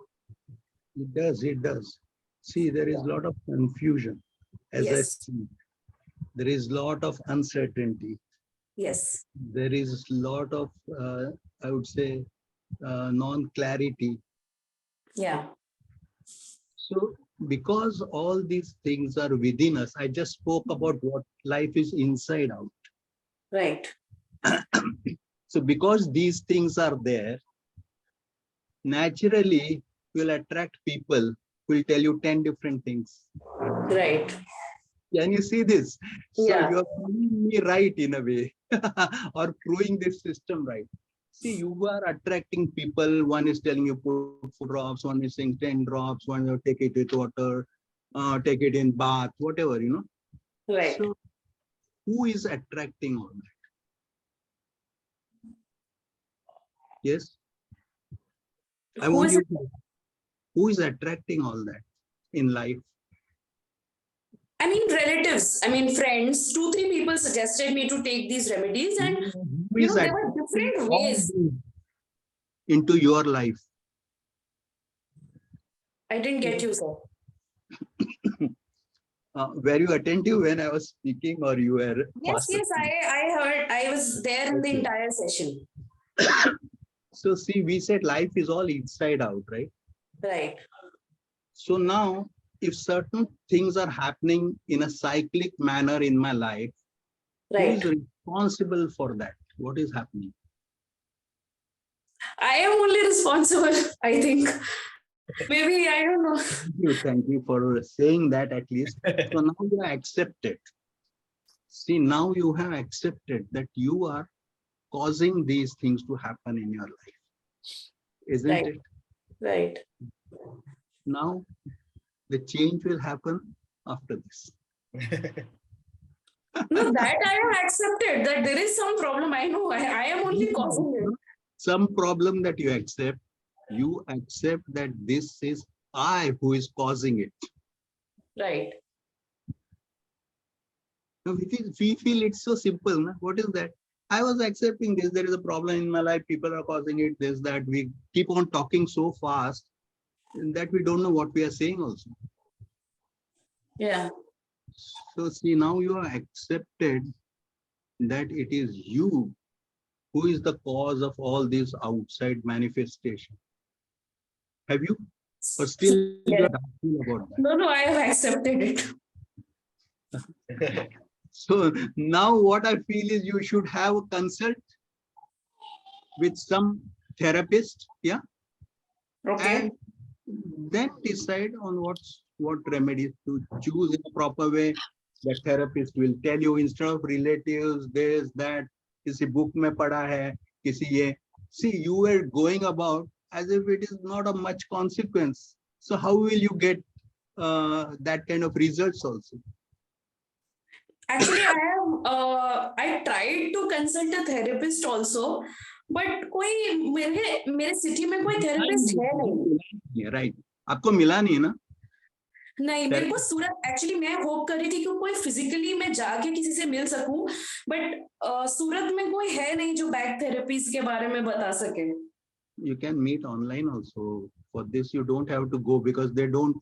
Speaker 1: It does, it does. See, there is a lot of confusion. As I see, there is a lot of uncertainty.
Speaker 3: Yes.
Speaker 1: There is a lot of, I would say, non-clarity.
Speaker 3: Yeah.
Speaker 1: So because all these things are within us, I just spoke about what life is inside out.
Speaker 3: Right.
Speaker 1: So because these things are there, naturally you'll attract people who will tell you 10 different things.
Speaker 3: Right.
Speaker 1: Can you see this? So
Speaker 3: Yeah.
Speaker 1: you're proving me right in a way, or proving this system right. See, you are attracting people. One is telling you put 4 drops, one is saying 10 drops, one you take it with water, take it in bath, whatever,
Speaker 3: Right.
Speaker 1: So who is attracting all that? Yes. I want you to, who is attracting all that in life?
Speaker 3: I mean, relatives, friends, 2-3 people suggested me to take these remedies and there were different ways.
Speaker 1: Into your life.
Speaker 3: I didn't get you, sir.
Speaker 1: Were you attentive when I was speaking or you were?
Speaker 3: Yes, I heard. I was there in the entire session.
Speaker 1: So see, we said life is all inside out, right?
Speaker 3: Right.
Speaker 1: So now, if certain things are happening in a cyclic manner in my life,
Speaker 3: right,
Speaker 1: who is responsible for that? What is happening?
Speaker 3: I am only responsible, I think. Maybe, I don't know.
Speaker 1: Thank you for saying that at least. So now you are accepted. See, now you have accepted that you are causing these things to happen in your life. Isn't it?
Speaker 3: Right.
Speaker 1: Now, the change will happen after this.
Speaker 3: No, that I have accepted that there is some problem. I know. I am only causing it.
Speaker 1: Some problem that you accept that this is I who is causing it.
Speaker 3: Right.
Speaker 1: Now we feel it's so simple. Na? What is that? I was accepting this. There is a problem in my life. People are causing it. This, that. We keep on talking so fast that we don't know what we are saying also.
Speaker 3: Yeah.
Speaker 1: So see, now you are accepted that it is you who is the cause of all this outside manifestation. Have you? Or still you are doubtful about that?
Speaker 3: No, I have accepted
Speaker 1: it. So now what I feel is you should have a consult with some therapist, yeah?
Speaker 3: Okay.
Speaker 1: And then decide on what remedies to choose in a proper way. The therapist will tell you instead of relatives, this, that, kisi book mein pada hai, kisi ye. See, you were going about as if it is not of much consequence. So how will you get that kind of results also?
Speaker 3: Actually, I tried to consult a therapist also, but कोई मेरे city में कोई therapist है नहीं.
Speaker 1: Right. आपको मिला नहीं ना?
Speaker 3: नहीं, मेरे को सूरत एक्चुअली मैं होप कर रही थी कि कोई फिजिकली मैं जाके किसी से मिल सकूं, बट सूरत में कोई है नहीं जो बैक थेरेपीज के बारे में बता सके.
Speaker 1: You can meet online also. For this you don't have to go because they don't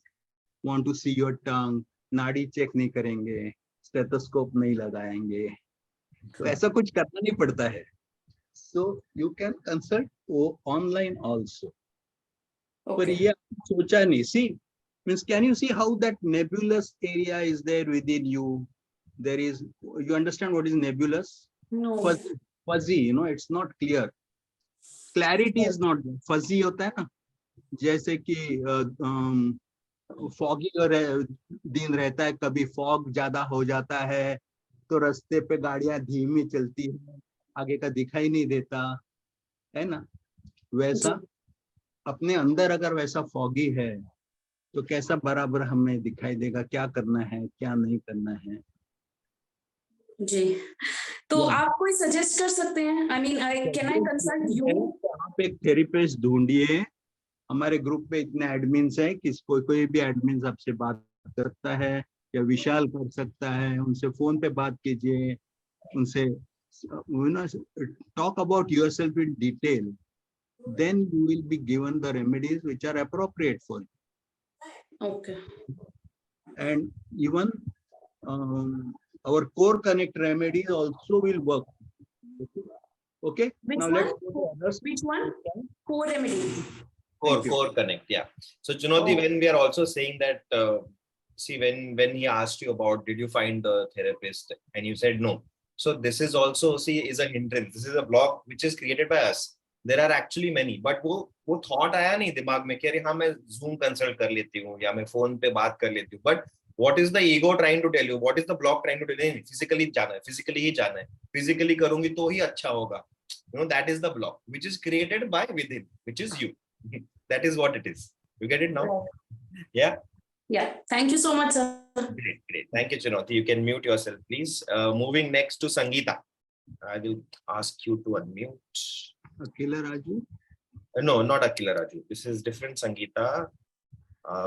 Speaker 1: want to see your tongue. नाड़ी चेक नहीं करेंगे, स्टेथोस्कोप नहीं लगाएंगे, तो ऐसा कुछ करना नहीं पड़ता है. So you can consult online also. But
Speaker 3: Okay.
Speaker 1: yeah, socha nahi. See, means can you see how that nebulous area is there within you? There is, you understand what is nebulous?
Speaker 3: No.
Speaker 1: Fuzzy, fuzzy, it's not clear. Clarity is not there. Fuzzy होता है ना, जैसे कि foggy दिन रहता है, कभी fog ज्यादा हो जाता है तो रास्ते पे गाड़ियां धीमी चलती है, आगे का दिखाई नहीं देता है ना, वैसा अपने अंदर अगर वैसा फॉगी है तो कैसा बराबर हमें दिखाई देगा क्या करना है क्या नहीं करना है।
Speaker 3: जी, तो आप कोई सजेस्ट कर सकते हैं? I mean, can I consult you?
Speaker 1: आप एक थेरेपिस्ट ढूंढिए, हमारे ग्रुप में इतने एडमिन्स हैं कि कोई भी एडमिन आपसे बात कर सकता है या विशाल कर सकता है, उनसे फोन पे बात कीजिए, उनसे talk about yourself in detail, then you will be given the remedies which are appropriate for you.
Speaker 3: Okay.
Speaker 1: And even our core connect remedies also will work. Okay.
Speaker 3: Which
Speaker 1: Now
Speaker 3: one?
Speaker 1: let's go to others.
Speaker 3: Which one? Core remedy.
Speaker 2: Core connect, yeah. So Chunoti, when we are also saying that, see, when he asked you about, did you find the therapist, and you said no. So this is also, see, is a hindrance. This is a block which is created by us. There are actually many, but वो thought आया नहीं दिमाग में कि अरे हाँ मैं Zoom consult कर लेती हूँ या मैं phone पे बात कर लेती हूँ. But what is the ego trying to tell you? What is the block trying to tell you? Physically जाना है, physically ही जाना है. Physically करूँगी तो ही अच्छा होगा. That is the block which is created by within, which is you. That is what it is. You get it now? Yeah.
Speaker 3: Yeah. Thank you so much, sir.
Speaker 2: Great. Thank you, Chunoti. You can mute yourself, please. Moving next to Sangeeta. I will ask you to unmute.
Speaker 1: Akila Raju?
Speaker 2: No, not Akila Raju. This is different Sangeeta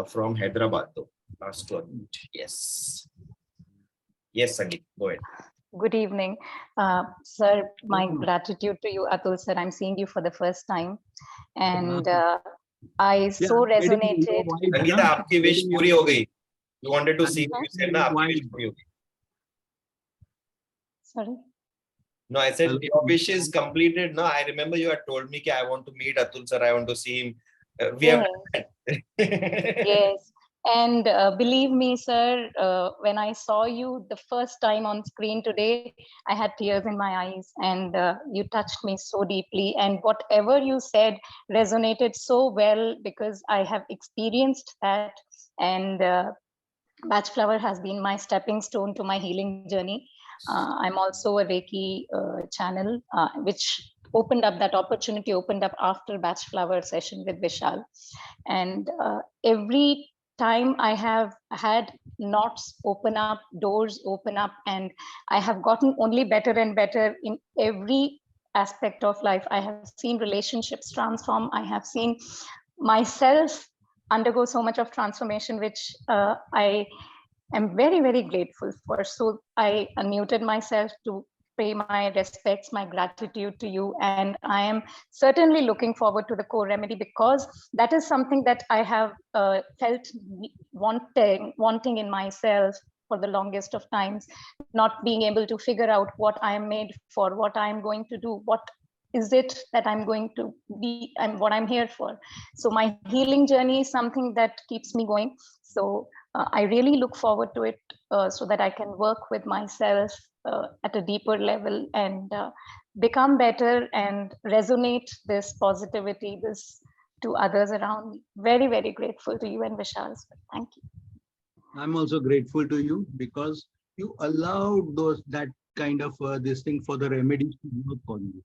Speaker 2: from Hyderabad, though. Last one. Yes. Yes, Sangeeta. Go ahead.
Speaker 4: Good evening. Sir, my gratitude to you, Atul sir. I'm seeing you for the first time. And I so resonated.
Speaker 2: Sangeeta, आपकी wish पूरी हो गई. You wanted to see. You said ना आपकी wish पूरी हो गई.
Speaker 4: Sorry?
Speaker 2: No, I said your wish is completed. No, I remember you had told me that I want to meet Atul sir. I want to see him. We have done that.
Speaker 4: Yes. And believe me, sir, when I saw you the first time on screen today, I had tears in my eyes, and you touched me so deeply. And whatever you said resonated so well because I have experienced that. And Batch Flower has been my stepping stone to my healing journey. I'm also a Reiki channel, which opened up, that opportunity opened up after Batch Flower session with Vishal. And every time I have had knots open up, doors open up, and I have gotten only better and better in every aspect of life. I have seen relationships transform. I have seen myself undergo so much of transformation, which I am very, very grateful for. So I unmuted myself to pay my respects, my gratitude to you. And I am certainly looking forward to the core remedy because that is something that I have felt wanting in myself for the longest of times, not being able to figure out what I am made for, what I am going to do, what is it that I'm going to be, and what I'm here for. So my healing journey is something that keeps me going. So I really look forward to it so that I can work with myself at a deeper level and become better and resonate this positivity, this to others around me. Very, very grateful to you and Vishal. Thank you.
Speaker 1: I'm also grateful to you because you allowed that kind of this thing for the remedies to work on you.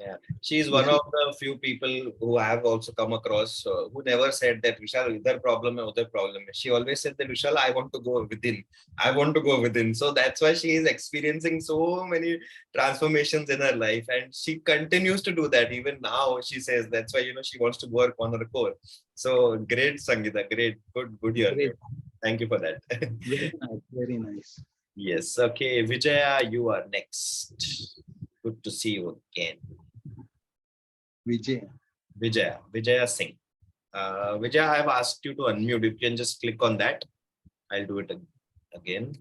Speaker 2: Yeah, she is one of the few people who I have also come across who never said that Vishal, either problem hai, other problem hai. She always said that Vishal, I want to go within. I want to go within. So that's why she is experiencing so many transformations in her life, and she continues to do that even now. She says that's why she wants to work on her core. So great, Sangeeta, great, good year. Thank you for that.
Speaker 1: Very nice, very nice.
Speaker 2: Yes. Okay, Vijaya, you are next. Good to see you again. Vijaya Singh. Vijaya, I have asked you to unmute. You can just click on that. I'll do it again.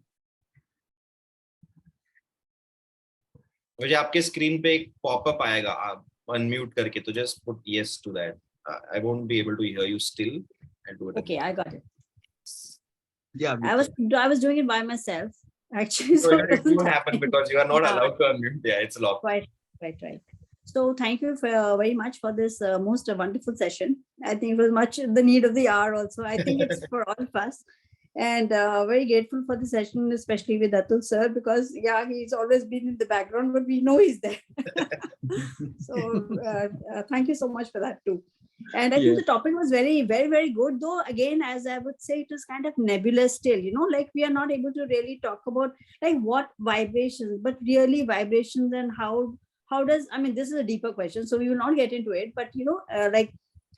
Speaker 2: मुझे आपके screen पे एक popup आएगा, आप unmute करके, तो just put yes to that. I won't be able to hear you still. I'll do it
Speaker 5: Okay,
Speaker 2: again.
Speaker 5: I got it.
Speaker 1: Yeah,
Speaker 5: I was doing it by myself actually.
Speaker 2: So
Speaker 5: So
Speaker 2: it won't happen because you are not
Speaker 5: Yeah.
Speaker 2: allowed to unmute. Yeah, it's locked.
Speaker 5: Right. So thank you very much for this most wonderful session. I think it was much the need of the hour also. I think it's for all of us. And very grateful for the session, especially with Atul sir, because yeah, he's always been in the background, but we know he's there. So thank you so much for that too. And I think the topic was very, very, very good. Though again, as I would say, it is kind of nebulous still, like we are not able to really talk about like what vibrations, but really vibrations and how does, I mean, this is a deeper question, so we will not get into it, but like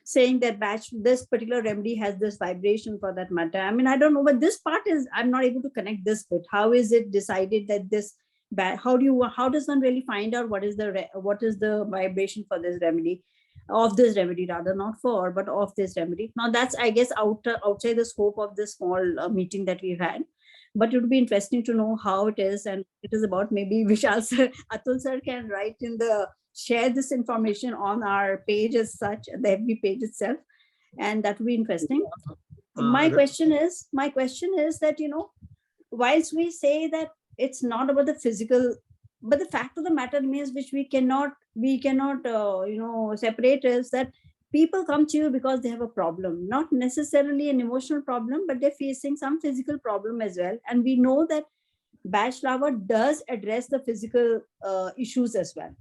Speaker 5: saying that this particular remedy has this vibration for that matter. I mean, I don't know, but this part is, I'm not able to connect this bit. How is it decided that this how does one really find out what is the vibration for this remedy, of this remedy rather, not for, but of this remedy. Now that's, I guess, outside the scope of this small meeting that we've had. But it would be interesting to know how it is and it is about. Maybe Vishal sir, Atul sir can share this information on our page as such, the FB page itself, and that would be interesting. My question is that, whilst we say that it's not about the physical, but the fact of the matter means, which we cannot separate, is that people come to you because they have a problem, not necessarily an emotional problem, but they're facing some physical problem as well. And we know that Bach flower does address the physical issues as well.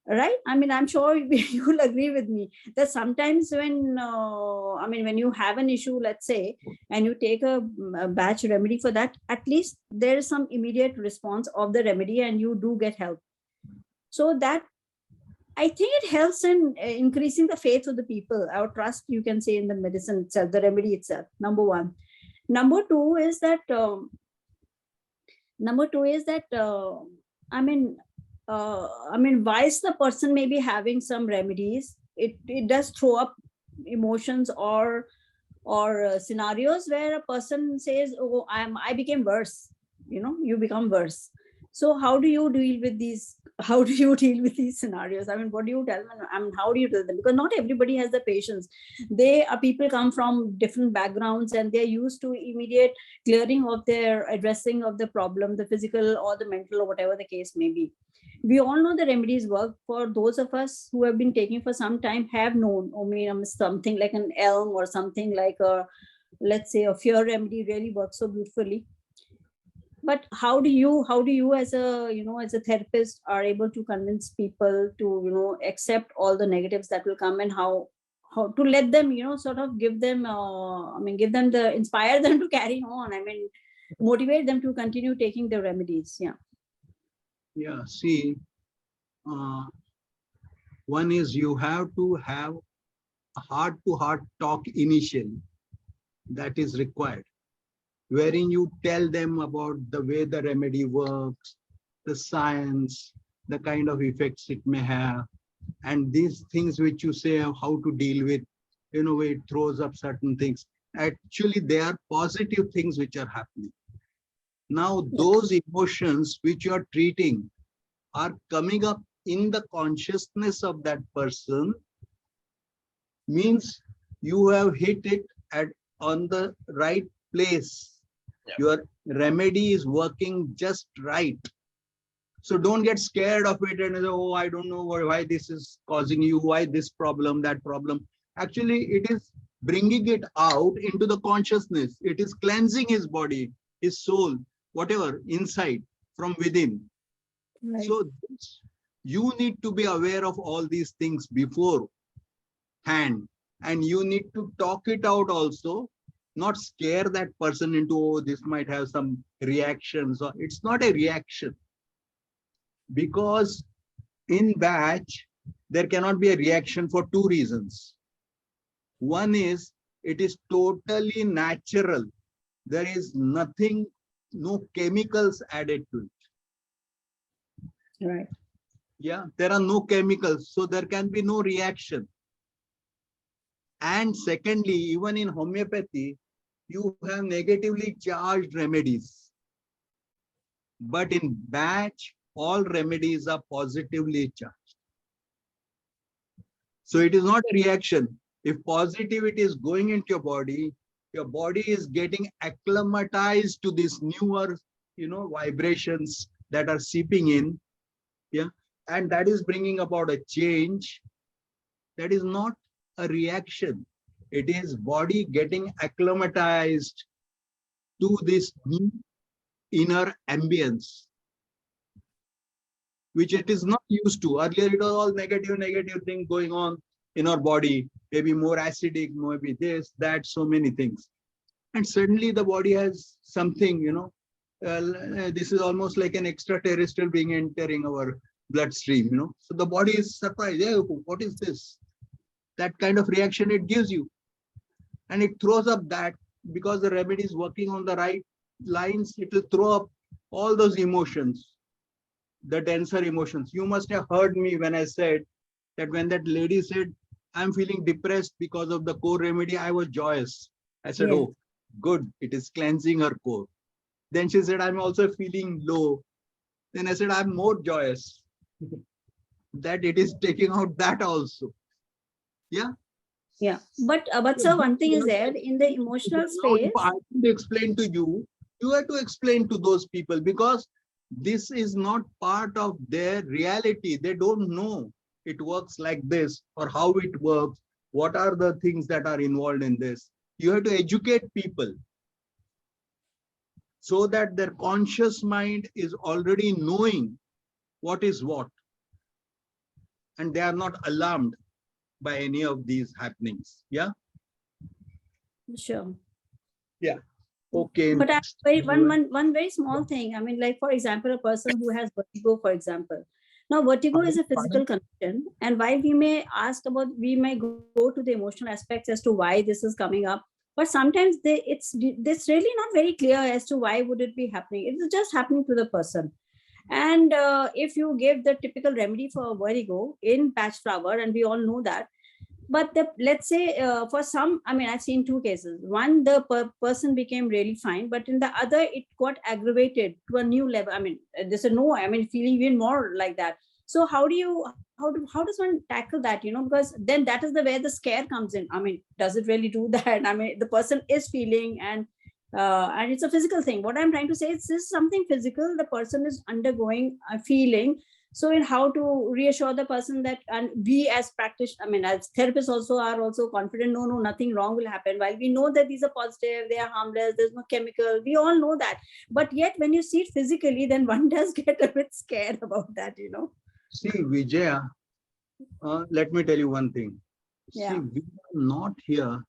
Speaker 5: Right? I mean, I'm sure you'll agree with me that sometimes when you have an issue, let's say, and you take a batch remedy for that, at least there is some immediate response of the remedy and you do get help. So that, I think it helps in increasing the faith of the people, our trust, you can say, in the medicine itself, the remedy itself, number one. Number two is that, whilst the person may be having some remedies, it does throw up emotions or scenarios where a person says, oh, I became worse. You become worse. So how do you deal with these? How do you deal with these scenarios? I mean, what do you tell them? I mean, how do you tell them? Because not everybody has the patience. People come from different backgrounds and they're used to immediate clearing of their addressing of the problem, the physical or the mental or whatever the case may be. We all know the remedies work. For those of us who have been taking for some time, have known, something like an elm or something like let's say a fear remedy really works so beautifully. But how do you as a therapist are able to convince people to accept all the negatives that will come, and how to let them sort of give them inspire them to carry on, motivate them to continue taking the remedies.
Speaker 1: See, one is you have to have a heart-to-heart talk initially. That is required, wherein you tell them about the way the remedy works, the science, the kind of effects it may have, and these things which you say how to deal with, it throws up certain things. Actually, they are positive things which are happening. Now, those emotions which you are treating are coming up in the consciousness of that person, means you have hit it on the right place. Yeah. Your remedy is working just right. So don't get scared of it and say, oh, I don't know why this is causing you, why this problem, that problem. Actually, it is bringing it out into the consciousness. It is cleansing his body, his soul, whatever, inside, from within. Right. So you need to be aware of all these things beforehand, and you need to talk it out also, not scare that person into, oh, this might have some reactions. So it's not a reaction, because in batch, there cannot be a reaction for two reasons. One is, it is totally natural. There is nothing, no chemicals added to it.
Speaker 5: Right.
Speaker 1: Yeah, there are no chemicals, so there can be no reaction. And secondly, even in homeopathy, you have negatively charged remedies. But in batch, all remedies are positively charged. So it is not a reaction. If positivity is going into your body is getting acclimatized to these newer, vibrations that are seeping in. Yeah. And that is bringing about a change. That is not a reaction. It is body getting acclimatized to this new inner ambience, which it is not used to. Earlier, it was all negative thing going on in our body, maybe more acidic, maybe this, that, so many things. And suddenly the body has something, this is almost like an extraterrestrial being entering our bloodstream, So the body is surprised, hey, what is this? That kind of reaction it gives you. And it throws up that, because the remedy is working on the right lines, it will throw up all those emotions, the denser emotions. You must have heard me when I said that when that lady said, I'm feeling depressed because of the core remedy, I was joyous. I said, oh, good, it is cleansing her core. Then she said, I'm also feeling low. Then I said, I'm more joyous that it is taking out that also. Yeah.
Speaker 5: Yeah. But sir, one thing is there in the emotional space.
Speaker 1: Now, if I have to explain to you, you have to explain to those people, because this is not part of their reality. They don't know it works like this or how it works. What are the things that are involved in this? You have to educate people so that their conscious mind is already knowing what is what. And they are not alarmed by any of these happenings. Yeah.
Speaker 5: Sure.
Speaker 1: Yeah. Okay.
Speaker 5: But one very small thing. I mean, like, for example, a person who has vertigo, for example. Now, vertigo is a physical condition, and while we may go to the emotional aspects as to why this is coming up, but sometimes it's really not very clear as to why would it be happening. It is just happening to the person. And if you give the typical remedy for vertigo in patch flower, and we all know that, but let's say for some, I mean, I've seen two cases. One, the person became really fine, but in the other, it got aggravated to a new level. I mean, there's feeling even more like that. So how does one tackle that, because then that is where the scare comes in. I mean, does it really do that? I mean, the person is feeling, and it's a physical thing. What I'm trying to say is this is something physical. The person is undergoing a feeling. So in how to reassure the person that, and we as practitioners, as therapists also are also confident, no, nothing wrong will happen. While we know that these are positive, they are harmless, there's no chemical, we all know that. But yet when you see it physically, then one does get a bit scared about that,
Speaker 1: See, Vijaya, let me tell you one thing.
Speaker 5: Yeah.
Speaker 1: See, we are not here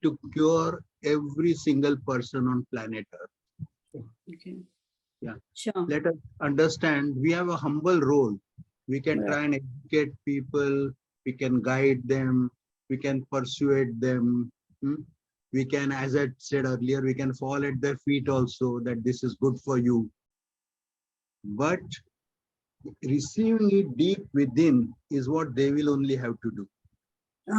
Speaker 1: to cure every single person on planet Earth.
Speaker 5: Okay.
Speaker 1: Yeah.
Speaker 5: Sure.
Speaker 1: Let us understand we have a humble role. We can try and educate people, we can guide them, we can persuade them. We can, as I said earlier, we can fall at their feet also that this is good for you. But receiving it deep within is what they will only have to do.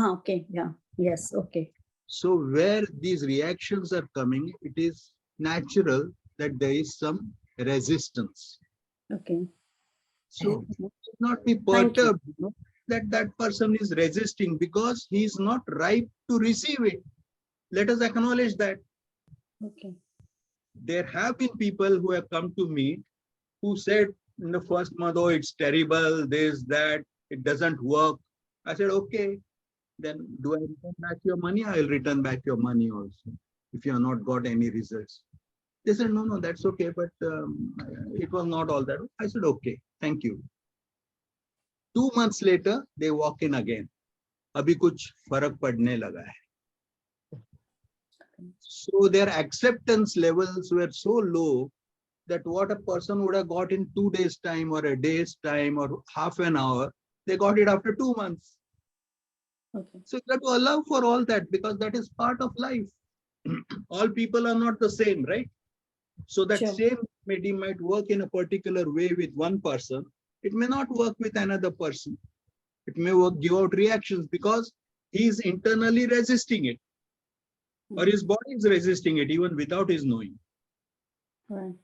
Speaker 5: Okay. Yeah. Yes. Okay.
Speaker 1: So where these reactions are coming, it is natural that there is some resistance.
Speaker 5: Okay.
Speaker 1: So not be perturbed, that person is resisting because he is not ripe to receive it. Let us acknowledge that.
Speaker 5: Okay.
Speaker 1: There have been people who have come to me who said in the first month, oh, it's terrible, this, that, it doesn't work. I said, okay, then do I return back your money? I will return back your money also if you have not got any results. They said, no, that's okay, but it was not all that. I said, okay, thank you. 2 months later, they walk in again. Abhi kuch farak padne laga hai. So their acceptance levels were so low that what a person would have got in 2 days' time or a day's time or half an hour, they got it after 2 months.
Speaker 5: Okay.
Speaker 1: So you have to allow for all that because that is part of life. All people are not the same, right? So that same remedy might work in a particular way with one person. It may not work with another person. It may give out reactions because he is internally resisting it. Or his body is resisting it even without his knowing.
Speaker 5: Right.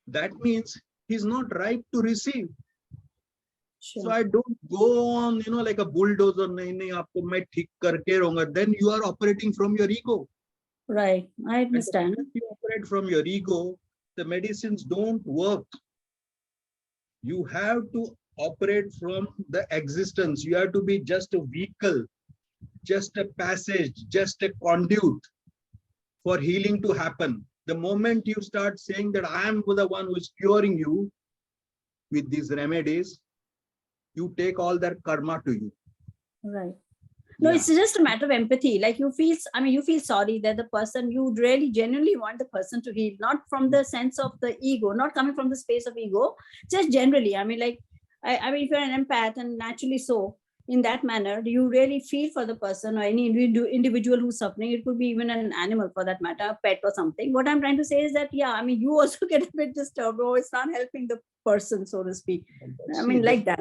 Speaker 1: That means he's not ripe to receive.
Speaker 5: Sure.
Speaker 1: So I don't go on, like a bulldozer. Nahi, nahi, aapko main theek karke rahunga. Then you are operating from your ego.
Speaker 5: Right. I
Speaker 1: And the
Speaker 5: understand.
Speaker 1: moment you operate from your ego, the medicines don't work. You have to operate from the existence. You have to be just a vehicle, just a passage, just a conduit for healing to happen. The moment you start saying that I am the one who is curing you with these remedies, you take all that karma to you.
Speaker 5: Right. No,
Speaker 1: Yeah.
Speaker 5: it's just a matter of empathy. Like you feel, I mean, you feel sorry that the person, you really genuinely want the person to heal, not from the sense of the ego, not coming from the space of ego, just generally. I mean, like, I mean, if you're an empath and naturally so, in that manner, do you really feel for the person or any individual who's suffering? It could be even an animal for that matter, a pet or something. What I'm trying to say is that, yeah, I mean, you also get a bit disturbed, or it's not helping the person, so to speak. I mean, like that.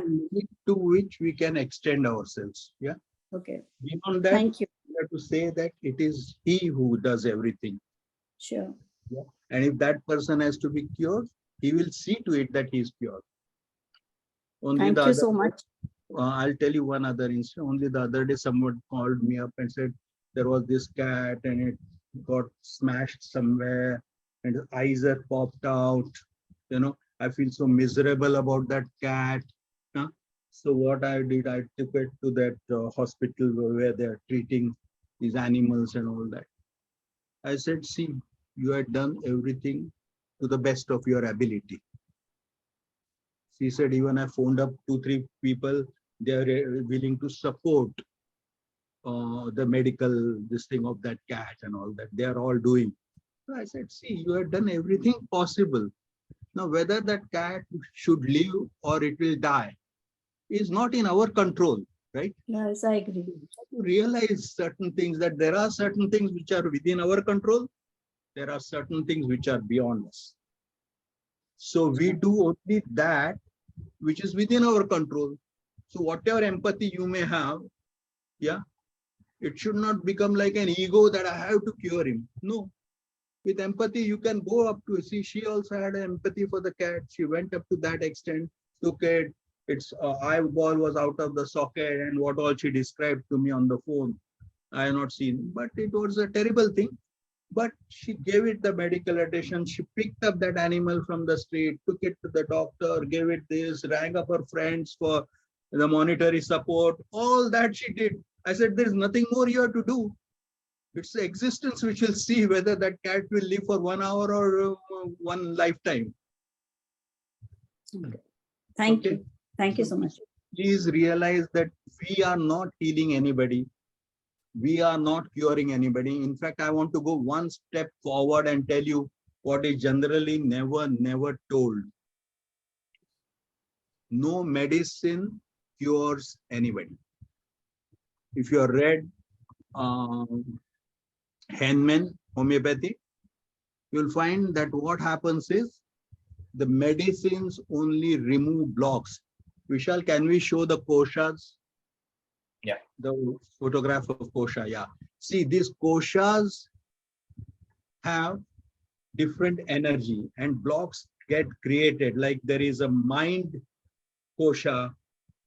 Speaker 1: To which we can extend ourselves. Yeah.
Speaker 5: Okay.
Speaker 1: Beyond that,
Speaker 5: Thank you.
Speaker 1: we have to say that it is he who does everything.
Speaker 5: Sure.
Speaker 1: Yeah. And if that person has to be cured, he will see to it that he is cured. Only
Speaker 5: Thank
Speaker 1: the
Speaker 5: you
Speaker 1: other
Speaker 5: so much.
Speaker 1: I'll tell you one other incident. Only the other day, someone called me up and said there was this cat and it got smashed somewhere and his eyes are popped out. I feel so miserable about that cat. Huh? So what I did, I took it to that hospital where they're treating these animals and all that. I said, see, you had done everything to the best of your ability. She said, even I phoned up 2-3 people, they are willing to support the medical, this thing of that cat and all that. They are all doing. So I said, see, you have done everything possible. Now, whether that cat should live or it will die is not in our control, right?
Speaker 5: Yes, I agree.
Speaker 1: We have to realize certain things, that there are certain things which are within our control. There are certain things which are beyond us. So we do only that which is within our control. So whatever empathy you may have, yeah, it should not become like an ego that I have to cure him. No. With empathy, you can go up to, see, she also had empathy for the cat. She went up to that extent, took it, its eyeball was out of the socket, and what all she described to me on the phone, I have not seen. But it was a terrible thing. But she gave it the medical attention. She picked up that animal from the street, took it to the doctor, gave it this, rang up her friends for the monetary support. All that she did. I said, there's nothing more you have to do. It's the existence which will see whether that cat will live for 1 hour or one lifetime.
Speaker 5: Okay. Thank you. Thank you so much.
Speaker 1: Please realize that we are not healing anybody. We are not curing anybody. In fact, I want to go one step forward and tell you what is generally never told. No medicine cures anybody. If you are read Henman homeopathy, you'll find that what happens is the medicines only remove blocks. Vishal, can we show the koshas?
Speaker 2: Yeah.
Speaker 1: The photograph of kosha, yeah. See, these koshas have different energy and blocks get created. Like there is a mind kosha,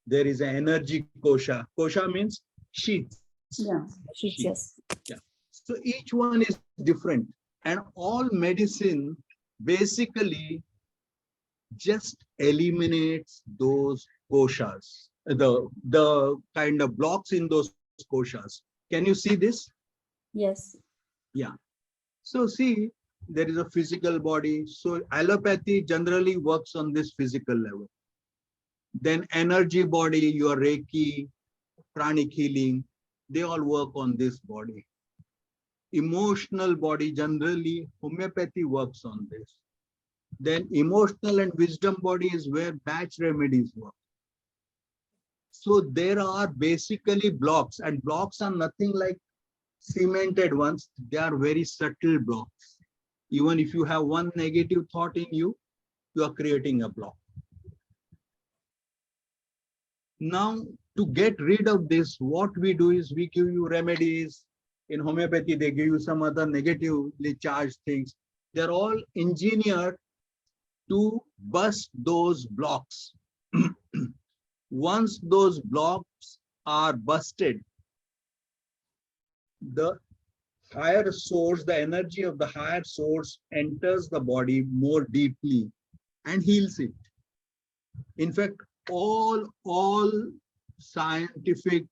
Speaker 1: there is an energy kosha. Kosha means sheaths.
Speaker 5: Yeah, yes.
Speaker 1: Yeah. So each one is different, and all medicine basically just eliminates those koshas, the kind of blocks in those koshas. Can you see this?
Speaker 5: Yes.
Speaker 1: Yeah. So see, there is a physical body. So allopathy generally works on this physical level. Then energy body, your Reiki, pranic healing, they all work on this body. Emotional body, generally homeopathy works on this. Then emotional and wisdom body is where batch remedies work. So there are basically blocks, and blocks are nothing like cemented ones. They are very subtle blocks. Even if you have one negative thought in you, you are creating a block. Now, to get rid of this, what we do is we give you remedies. In homeopathy, they give you some other negatively charged things. They're all engineered to bust those blocks. Once those blocks are busted, the higher source, the energy of the higher source enters the body more deeply and heals it. In fact, all scientific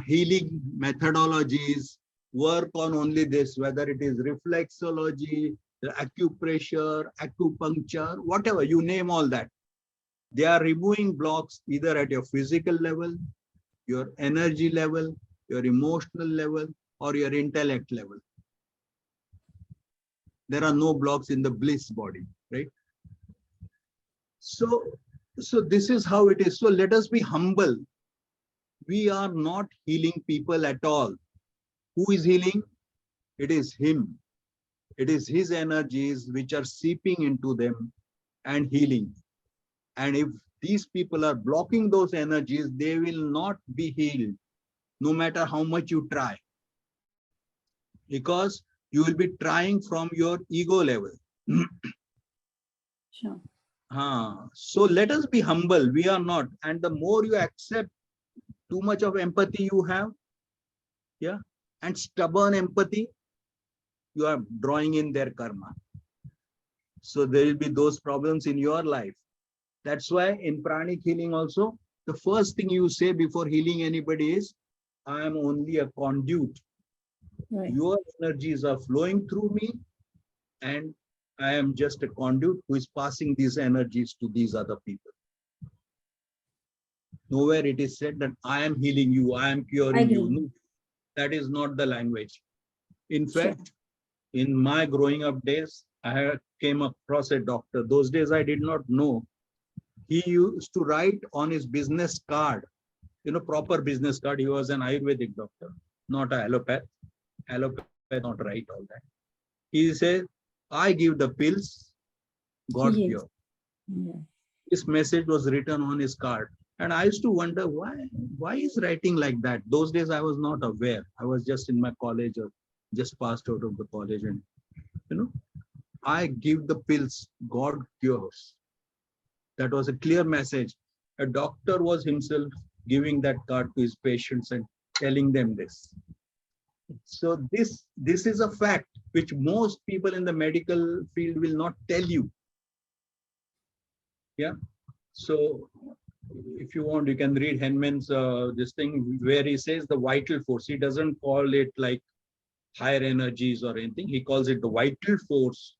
Speaker 1: healing methodologies work on only this, whether it is reflexology, acupressure, acupuncture, whatever, you name all that. They are removing blocks either at your physical level, your energy level, your emotional level, or your intellect level. There are no blocks in the bliss body, right? So this is how it is. So let us be humble. We are not healing people at all. Who is healing? It is him. It is his energies which are seeping into them and healing. And if these people are blocking those energies, they will not be healed, no matter how much you try. Because you will be trying from your ego level.
Speaker 5: Sure.
Speaker 1: So let us be humble. We are not. And the more you accept too much of empathy you have, yeah, and stubborn empathy, you are drawing in their karma. So there will be those problems in your life. That's why in pranic healing also, the first thing you say before healing anybody is, I am only a conduit.
Speaker 5: Right.
Speaker 1: Your energies are flowing through me, and I am just a conduit who is passing these energies to these other people. Nowhere it is said that I am healing you, I am curing you. No, that is not the language. In fact, in my growing up days, I came across a doctor. Those days I did not know. He used to write on his business card, proper business card. He was an Ayurvedic doctor, not an allopath. Allopath not write all that. He said, I give the pills, God cure.
Speaker 5: Yeah.
Speaker 1: This message was written on his card. And I used to wonder why is writing like that? Those days I was not aware. I was just in my college or just passed out of the college, and I give the pills, God cures. That was a clear message. A doctor was himself giving that card to his patients and telling them this. So this is a fact which most people in the medical field will not tell you. Yeah. So if you want, you can read Henman's this thing where he says the vital force. He doesn't call it like higher energies or anything. He calls it the vital force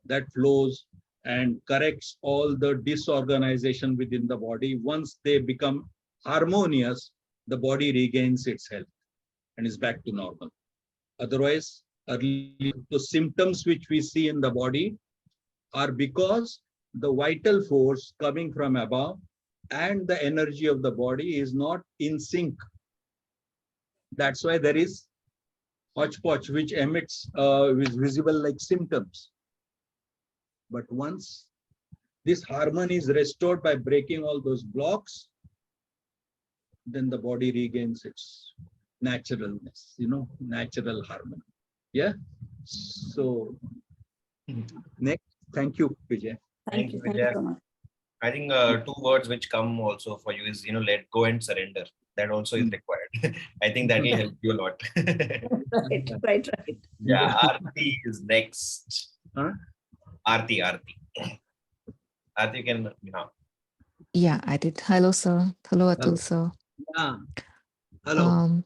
Speaker 1: that flows and corrects all the disorganization within the body. Once they become harmonious, the body regains its health and is back to normal. Otherwise, the symptoms which we see in the body are because the vital force coming from above and the energy of the body is not in sync. That's why there is hodgepodge which emits is visible like symptoms. But once this harmony is restored by breaking all those blocks, then the body regains its naturalness, natural harmony. Yeah. So next, thank you, Vijay.
Speaker 5: Thank you. Thank you so much.
Speaker 2: I think 2 words which come also for you is, let go and surrender. That also is required. I think that will help you a lot.
Speaker 5: Right.
Speaker 2: Yeah, Aarti is next.
Speaker 1: Huh?
Speaker 2: Aarti, you can,
Speaker 6: Yeah, I did. Hello, sir. Hello, Atul, sir.
Speaker 1: Yeah. Hello.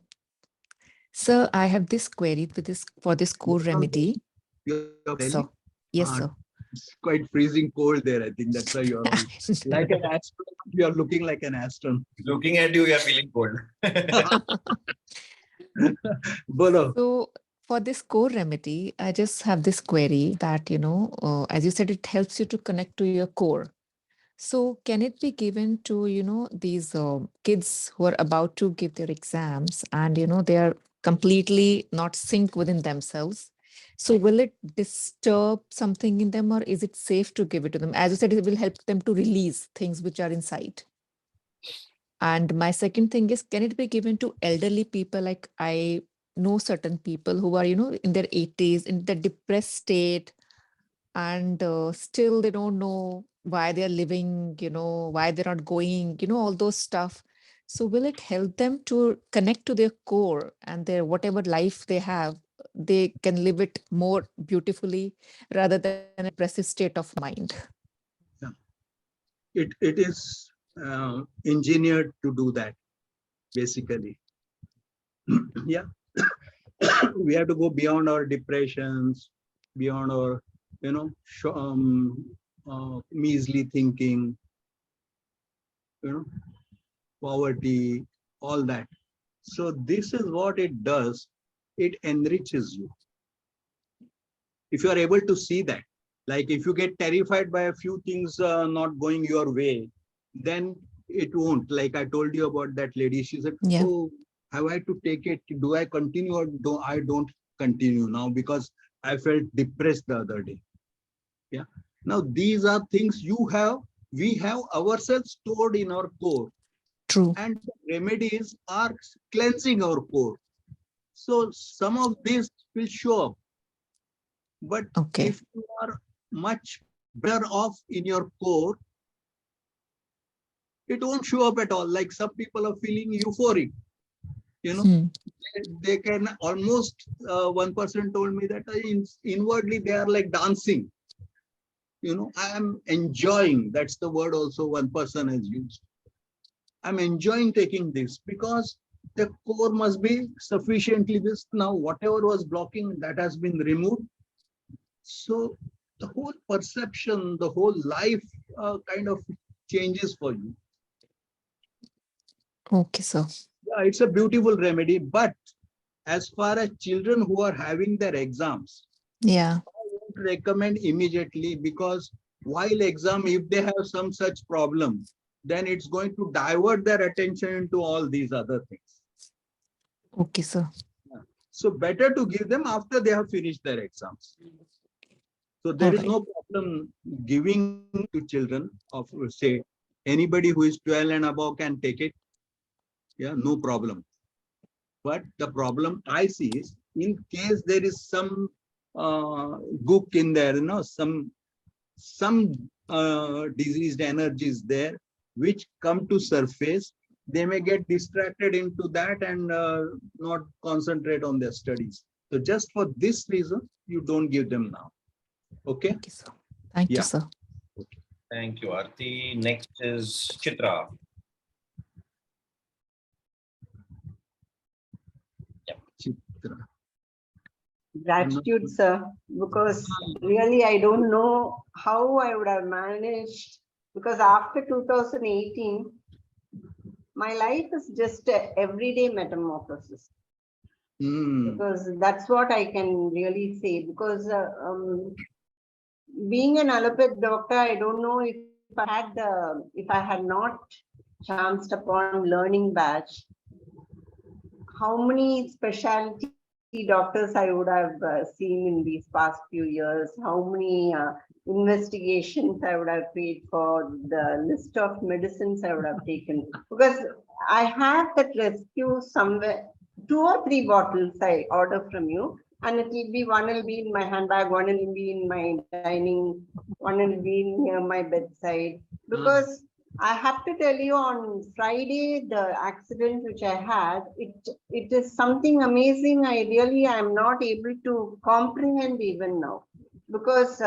Speaker 6: Sir, I have this query for this core remedy.
Speaker 1: You're
Speaker 6: So, yes, sir.
Speaker 1: It's quite freezing cold there. I think that's why you're like an astronaut. You're looking like an astronaut.
Speaker 2: Looking at you, you're feeling cold.
Speaker 1: Bolo.
Speaker 6: So, for this core remedy, I just have this query that, as you said, it helps you to connect to your core. So can it be given to, these kids who are about to give their exams and, they are completely not synced within themselves? So will it disturb something in them, or is it safe to give it to them? As you said, it will help them to release things which are inside. And my second thing is, can it be given to elderly people? Like I know certain people who are, in their 80s, in the depressed state, and still they don't know why they're living, why they're not going, all those stuff. So will it help them to connect to their core and their whatever life they have, they can live it more beautifully rather than a depressive state of mind?
Speaker 1: Yeah. It is engineered to do that, basically. Yeah. We have to go beyond our depressions, beyond our, measly thinking, poverty, all that. So this is what it does. It enriches you. If you are able to see that, like if you get terrified by a few things not going your way, then it won't. Like I told you about that lady, she said,
Speaker 6: Yeah.
Speaker 1: oh, have I to take it? Do I continue or do I don't continue now because I felt depressed the other day? Yeah. Now these are things we have ourselves stored in our core.
Speaker 6: True.
Speaker 1: And remedies are cleansing our core. So some of this will show up. But
Speaker 6: Okay.
Speaker 1: if you are much better off in your core, it won't show up at all. Like some people are feeling euphoric, they can almost, one person told me that inwardly they are like dancing. I am enjoying, that's the word also one person has used. I'm enjoying taking this because the core must be sufficiently this. Now, whatever was blocking, that has been removed. So the whole perception, the whole life kind of changes for you.
Speaker 6: Okay, sir.
Speaker 1: Yeah, it's a beautiful remedy. But as far as children who are having their exams,
Speaker 6: Yeah.
Speaker 1: I won't recommend immediately, because while exam, if they have some such problem, then it's going to divert their attention into all these other things.
Speaker 6: Okay, sir.
Speaker 1: So better to give them after they have finished their exams. So there is no problem giving to children of, say, anybody who is 12 and above can take it. Yeah, no problem. But the problem I see is, in case there is some gook in there, some diseased energies there which come to surface, they may get distracted into that and not concentrate on their studies. So just for this reason, you don't give them now. Okay.
Speaker 6: Okay, sir. Thank you, sir.
Speaker 2: Thank you, Aarti. Next is Chitra.
Speaker 1: Chitra.
Speaker 7: Gratitude, sir, because really I don't know how I would have managed, because after 2018, my life is just an everyday metamorphosis. Because that's what I can really say, because being an allopathic doctor, I don't know if I had not chanced upon learning batch, how many specialty doctors I would have seen in these past few years, how many investigations I would have paid for, the list of medicines I would have taken. Because I have that rescue somewhere, 2 or 3 bottles I order from you, and it will be, one will be in my handbag, one will be in my dining, one will be near my bedside. Because I have to tell you, on Friday, the accident which I had, it is something amazing. I am not able to comprehend even now, because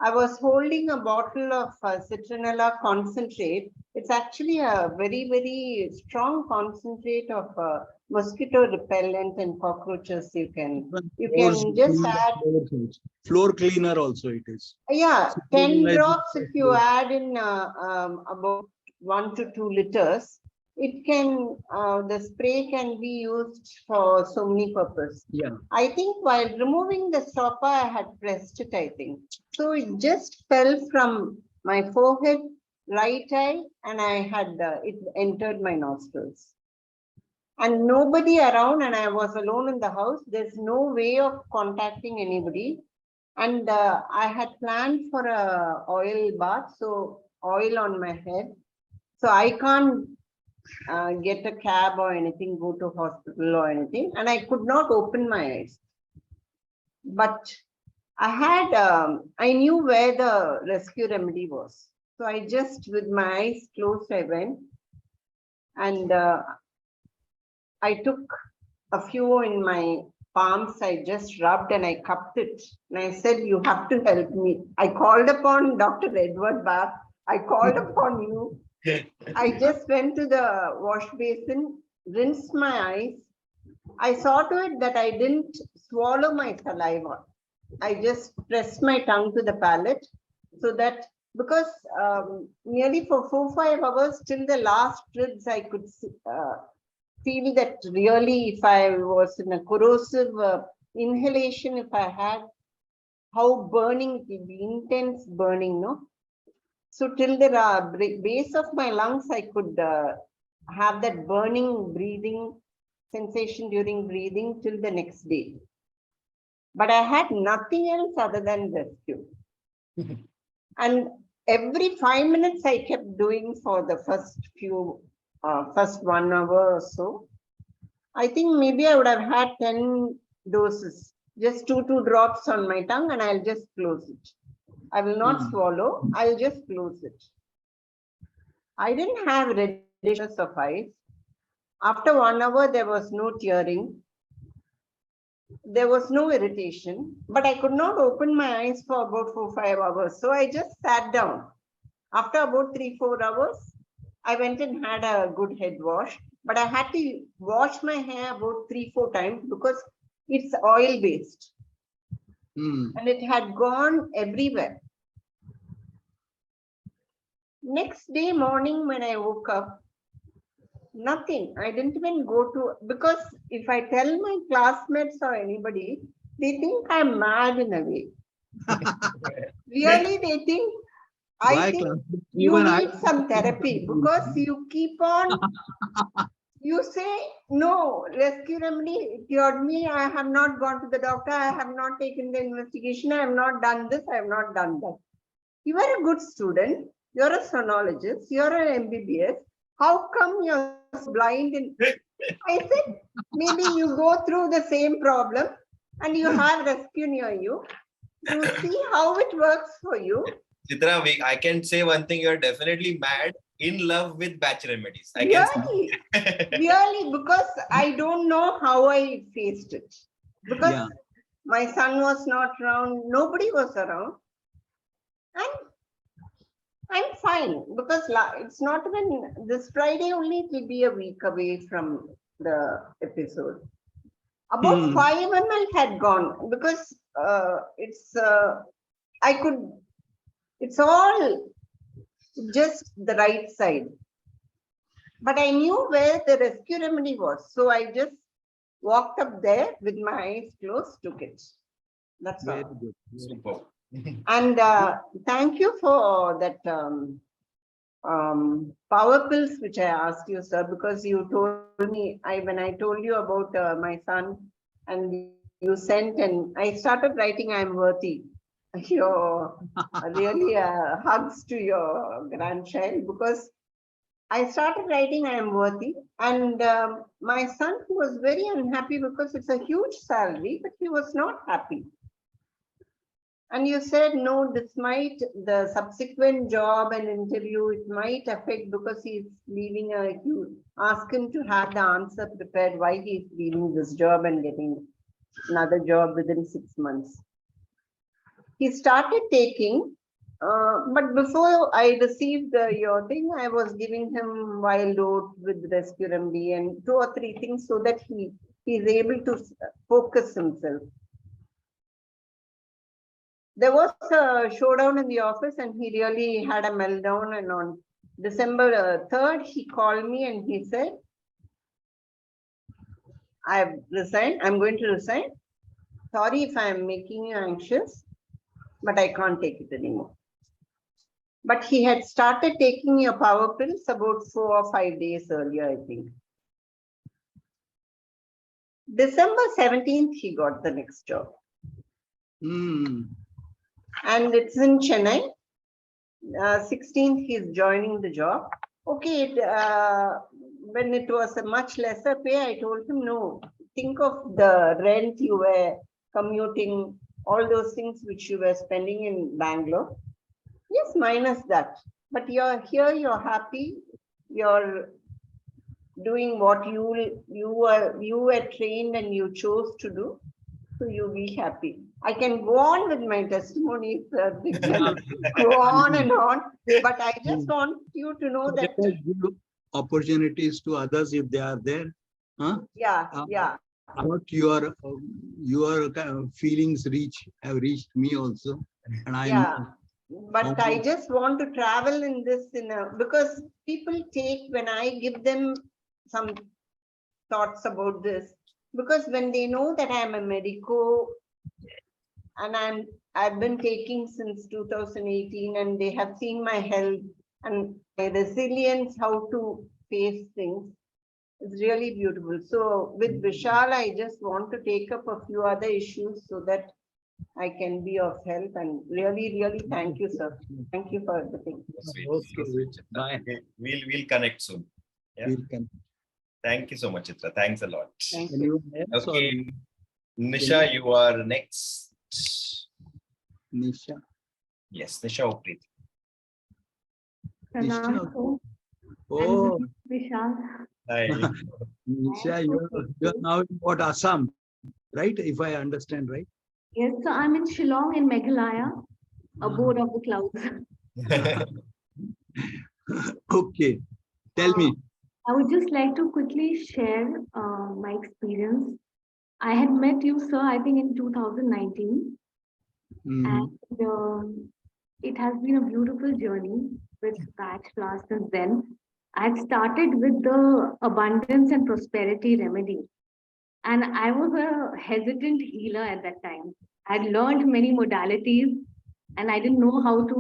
Speaker 7: I was holding a bottle of citronella concentrate. It's actually a very, very strong concentrate of mosquito repellent and cockroaches. You can just add
Speaker 1: floor cleaner also it is.
Speaker 7: Yeah, 10 drops if you add in about 1 to 2 liters, it can, the spray can be used for so many purposes.
Speaker 1: Yeah.
Speaker 7: I think while removing the stopper, I had pressed it, I think. So it just fell from my forehead, right eye, and I had, it entered my nostrils. And nobody around, and I was alone in the house. There's no way of contacting anybody. And I had planned for a oil bath, so oil on my head. So I can't get a cab or anything, go to hospital or anything. And I could not open my eyes. But I knew where the rescue remedy was. So I just, with my eyes closed, I went and I took a few in my palms. I just rubbed and I cupped it. And I said, you have to help me. I called upon Dr. Edward Bath. I called upon you. I just went to the wash basin, rinsed my eyes. I saw to it that I didn't swallow my saliva. I just pressed my tongue to the palate so that, because nearly for 4-5 hours till the last ribs, I could feel that really if I was in a corrosive inhalation, if I had, how burning it will be, intense burning, no? So till the base of my lungs, I could have that burning breathing sensation during breathing till the next day. But I had nothing else other than rescue. And every 5 minutes I kept doing for the first 1 hour or so. I think maybe I would have had 10 doses, just two drops on my tongue, and I'll just close it. I will not swallow, I'll just close it. I didn't have reddish of eyes. After 1 hour, there was no tearing. There was no irritation, but I could not open my eyes for about 4-5 hours. So I just sat down. After about 3-4 hours, I went and had a good head wash, but I had to wash my hair about 3-4 times because it's oil based and it had gone everywhere. Next day morning when I woke up, nothing. I didn't even go to, because if I tell my classmates or anybody, they think I'm mad in a way. Really, they think, I think you need some therapy because you keep on, you say, no, rescue remedy cured me. I have not gone to the doctor. I have not taken the investigation. I have not done this. I have not done that. You are a good student. You're a sonologist. You're an MBBS. How come you're so blind? And I said, maybe you go through the same problem and you have rescue near you. You see how it works for you.
Speaker 2: Chitra, I can say one thing, you're definitely mad in love with batch remedies.
Speaker 7: Really, because I don't know how I faced it. Because my son was not around, nobody was around. And I'm fine because it's not even this Friday only, it will be a week away from the episode. About 5 ml had gone because it's all just the right side. But I knew where the rescue remedy was. So I just walked up there with my eyes closed, took it. That's all.
Speaker 1: Very good.
Speaker 2: Super.
Speaker 7: And thank you for that power pills, which I asked you, sir, because you told me, when I told you about my son and you sent, and I started writing, I'm worthy. Your really hugs to your grandchild, because I started writing, I am worthy. And my son was very unhappy because it's a huge salary, but he was not happy. And you said, no, this might, the subsequent job and interview, it might affect because he's leaving you ask him to have the answer prepared why he's leaving this job and getting another job within 6 months. He started taking, but before I received your thing, I was giving him wild oat with rescue remedy and 2 or 3 things so that he's able to focus himself. There was a showdown in the office and he really had a meltdown, and on December 3rd, he called me and he said, I've resigned, I'm going to resign. Sorry if I'm making you anxious, but I can't take it anymore. But he had started taking your power pills about 4 or 5 days earlier, I think. December 17th, he got the next job. And it's in Chennai. 16th, he's joining the job. Okay, when it was a much lesser pay, I told him, no, think of the rent you were commuting, all those things which you were spending in Bangalore. Yes, minus that. But you're here, you're happy, you're doing what you were trained and you chose to do. So you be happy. I can go on with my testimonies, they can go on and on, but I just want you to know that.
Speaker 1: Let us give opportunities to others if they are there. Huh?
Speaker 7: Yeah.
Speaker 1: What your kind of feelings have reached me also, and I know.
Speaker 7: But I just want to travel in this because people take, when I give them some thoughts about this, because when they know that I am a medico and I've been taking since 2018, and they have seen my health and my resilience, how to face things. It's really beautiful. So with Vishal, I just want to take up a few other issues so that I can be of help, and really thank you, sir. Thank you for everything.
Speaker 2: Sweet.
Speaker 1: Okay, bye.
Speaker 2: We'll connect soon. Yeah.
Speaker 1: We'll can.
Speaker 2: Thank you so much, Chitra. Thanks a lot.
Speaker 7: Thank you.
Speaker 1: Anyone else or
Speaker 2: Okay, Nisha, you are next.
Speaker 1: Nisha?
Speaker 2: Yes, Nisha Uprit.
Speaker 1: Nisha. Oh,
Speaker 8: Vishal.
Speaker 2: Hi.
Speaker 1: Nisha, you're now in what, Assam, right? If I understand right.
Speaker 8: Yes, so I'm in Shillong in Meghalaya, abode of the clouds.
Speaker 1: Okay, tell me.
Speaker 8: I would just like to quickly share my experience. I had met you, sir, I think in 2019.
Speaker 1: Mhm.
Speaker 8: And it has been a beautiful journey with Batch Plus since then. I had started with the abundance and prosperity remedy. And I was a hesitant healer at that time. I had learned many modalities and I didn't know how to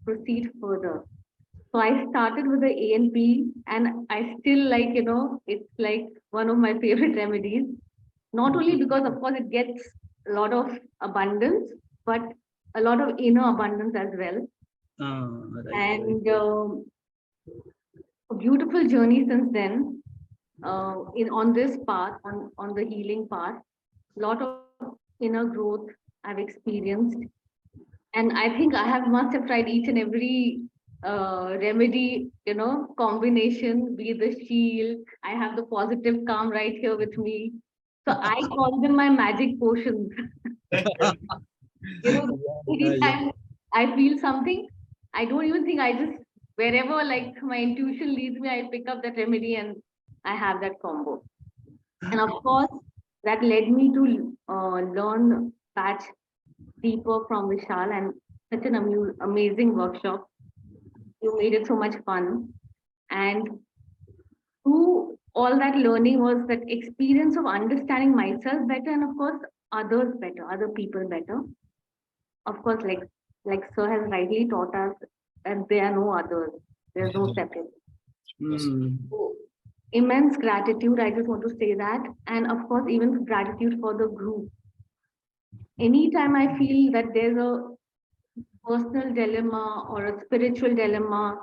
Speaker 8: proceed further. So I started with the ANP and I still it's like one of my favorite remedies. Not only because of course it gets a lot of abundance, but a lot of inner abundance as well.
Speaker 1: Right.
Speaker 8: And a beautiful journey since then on this path, on the healing path. A lot of inner growth I've experienced. And I think must have tried each and every remedy, combination, be the shield. I have the positive calm right here with me. So I call them my magic potions. Anytime I feel something, I don't even think, I just, wherever my intuition leads me, I pick up that remedy and I have that combo. And of course, that led me to learn Patch deeper from Vishal, and such an amazing workshop. You made it so much fun. And through all that learning was that experience of understanding myself better, and of course, others better, other people better. Of course, like Sir has rightly taught us, and there are no others. There's no separate. So, immense gratitude. I just want to say that. And of course, even gratitude for the group. Anytime I feel that there's a personal dilemma or a spiritual dilemma,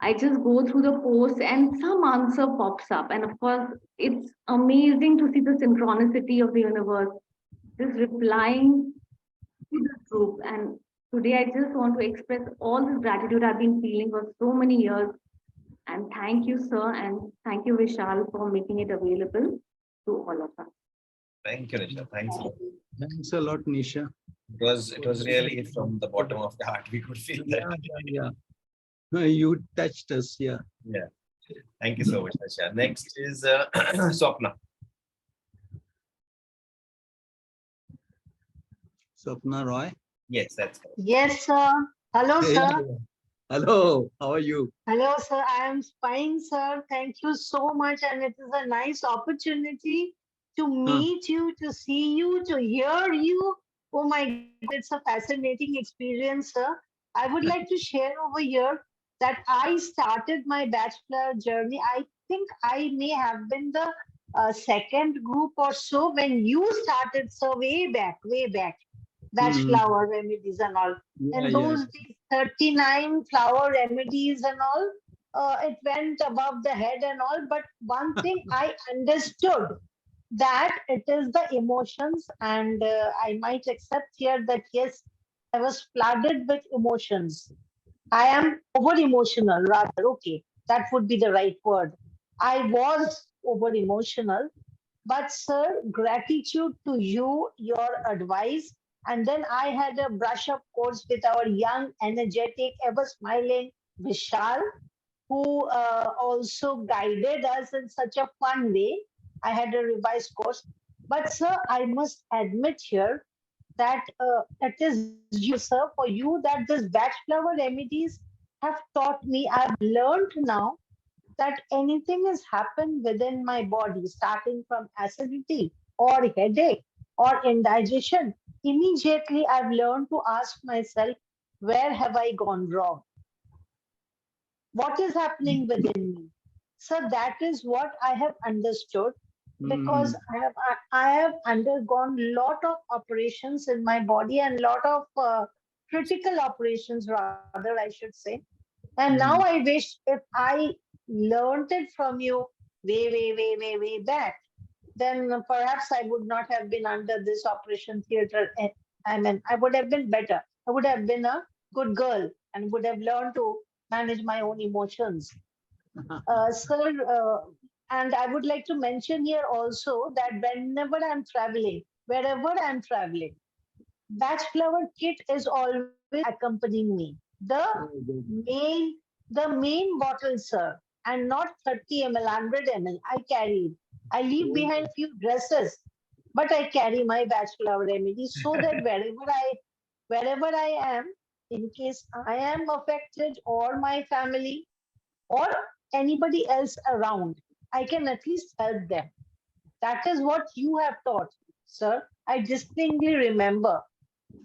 Speaker 8: I just go through the post and some answer pops up. And of course, it's amazing to see the synchronicity of the universe just replying to the group. And today, I just want to express all this gratitude I've been feeling for so many years. And thank you, sir. And thank you, Vishal, for making it available to all of us.
Speaker 2: Thank you, Nisha. Thanks a lot.
Speaker 1: Thanks a lot, Nisha.
Speaker 2: It was really from the bottom of the heart. We could feel that.
Speaker 1: Yeah. You touched us, yeah.
Speaker 2: Yeah. Thank you so much, Nisha. Next is Swapna.
Speaker 1: Swapna Roy.
Speaker 2: Yes, that's correct.
Speaker 9: Yes, sir. Hello,
Speaker 1: Hey,
Speaker 9: sir.
Speaker 1: hello, how are you?
Speaker 9: Hello, sir. I am fine, sir. Thank you so much. And it is a nice opportunity to meet you, to see you, to hear you. Oh my God, it's a fascinating experience, sir. I would like to share over here that I started my bachelor journey. I think I may have been the second group or so when you started, sir, way back. Batch flower remedies and all. And these 39 flower remedies and all, it went above the head and all. But one thing I understood that it is the emotions, and I might accept here that yes, I was flooded with emotions. I am over emotional, rather. Okay, that would be the right word. I was over emotional, but sir, gratitude to you, your advice. And then I had a brush up course with our young, energetic, ever smiling Vishal, who also guided us in such a fun way. I had a revised course. But sir, I must admit here that it is you, sir, for you that this batch flower remedies have taught me. I've learned now that anything has happened within my body, starting from acidity or headache or indigestion, immediately I've learned to ask myself, where have I gone wrong? What is happening within me? So that is what I have understood, because I have undergone lot of operations in my body and lot of critical operations, rather I should say. And now I wish if I learned it from you way back, then perhaps I would not have been under this operation theater. I mean, I would have been better. I would have been a good girl and would have learned to manage my own emotions. Sir, and I would like to mention here also that whenever I'm traveling, wherever I'm traveling, batch flower kit is always accompanying me. Main, the main bottle, sir, and not 30 ml, 100 ml. I carry it. I leave behind few dresses, but I carry my batch flower remedy so that wherever I am, in case I am affected or my family or anybody else around, I can at least help them. That is what you have taught, sir. I distinctly remember.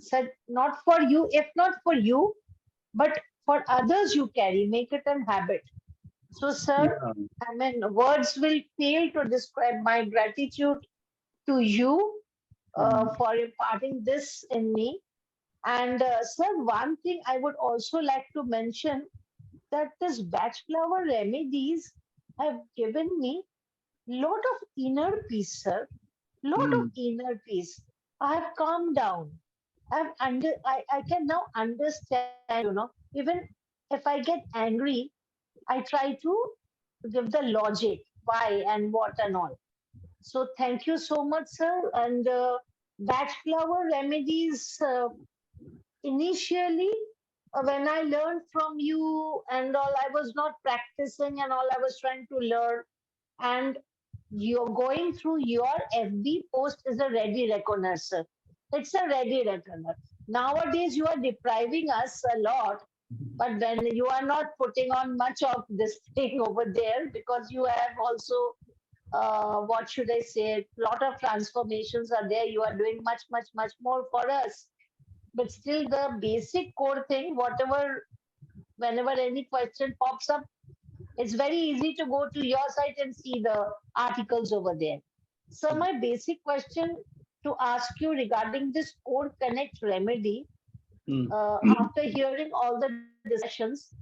Speaker 9: Said, not for you, if not for you, but for others you carry, make it an habit. So, sir, I mean, words will fail to describe my gratitude to you for imparting this in me. And, sir, one thing I would also like to mention that this batch flower remedies have given me lot of inner peace, sir. Lot of inner peace. I have calmed down. I can now understand, even if I get angry, I try to give the logic, why and what and all. So thank you so much, sir. And batch flower remedies, initially, when I learned from you and all, I was not practicing and all, I was trying to learn. And you're going through your FB post is a ready reckoner, sir. It's a ready reckoner. Nowadays, you are depriving us a lot, but when you are not putting on much of this thing over there, because you have also, what should I say, a lot of transformations are there. You are doing much more for us. But still, the basic core thing, whatever, whenever any question pops up, it's very easy to go to your site and see the articles over there. So my basic question to ask you regarding this Core Connect remedy, after hearing all the discussions,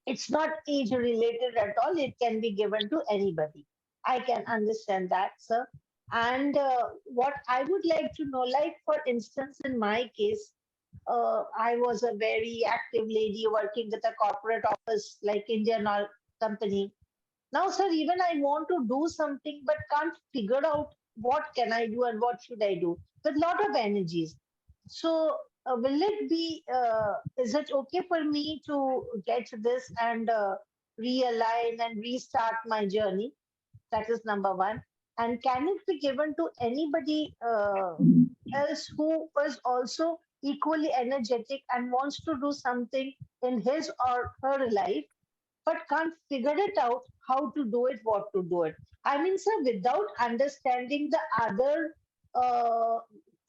Speaker 9: it's not age related at all. It can be given to anybody. I can understand that, sir. And what I would like to know, like for instance, in my case, I was a very active lady working with a corporate office like Indian oil company. Now, sir, even I want to do something but can't figure out what can I do and what should I do with lot of energies. So, will it be? Is it okay for me to get this and realign and restart my journey? That is number one. And can it be given to anybody else who is also equally energetic and wants to do something in his or her life, but can't figure it out how to do it, what to do it? I mean, sir, without understanding the other uh,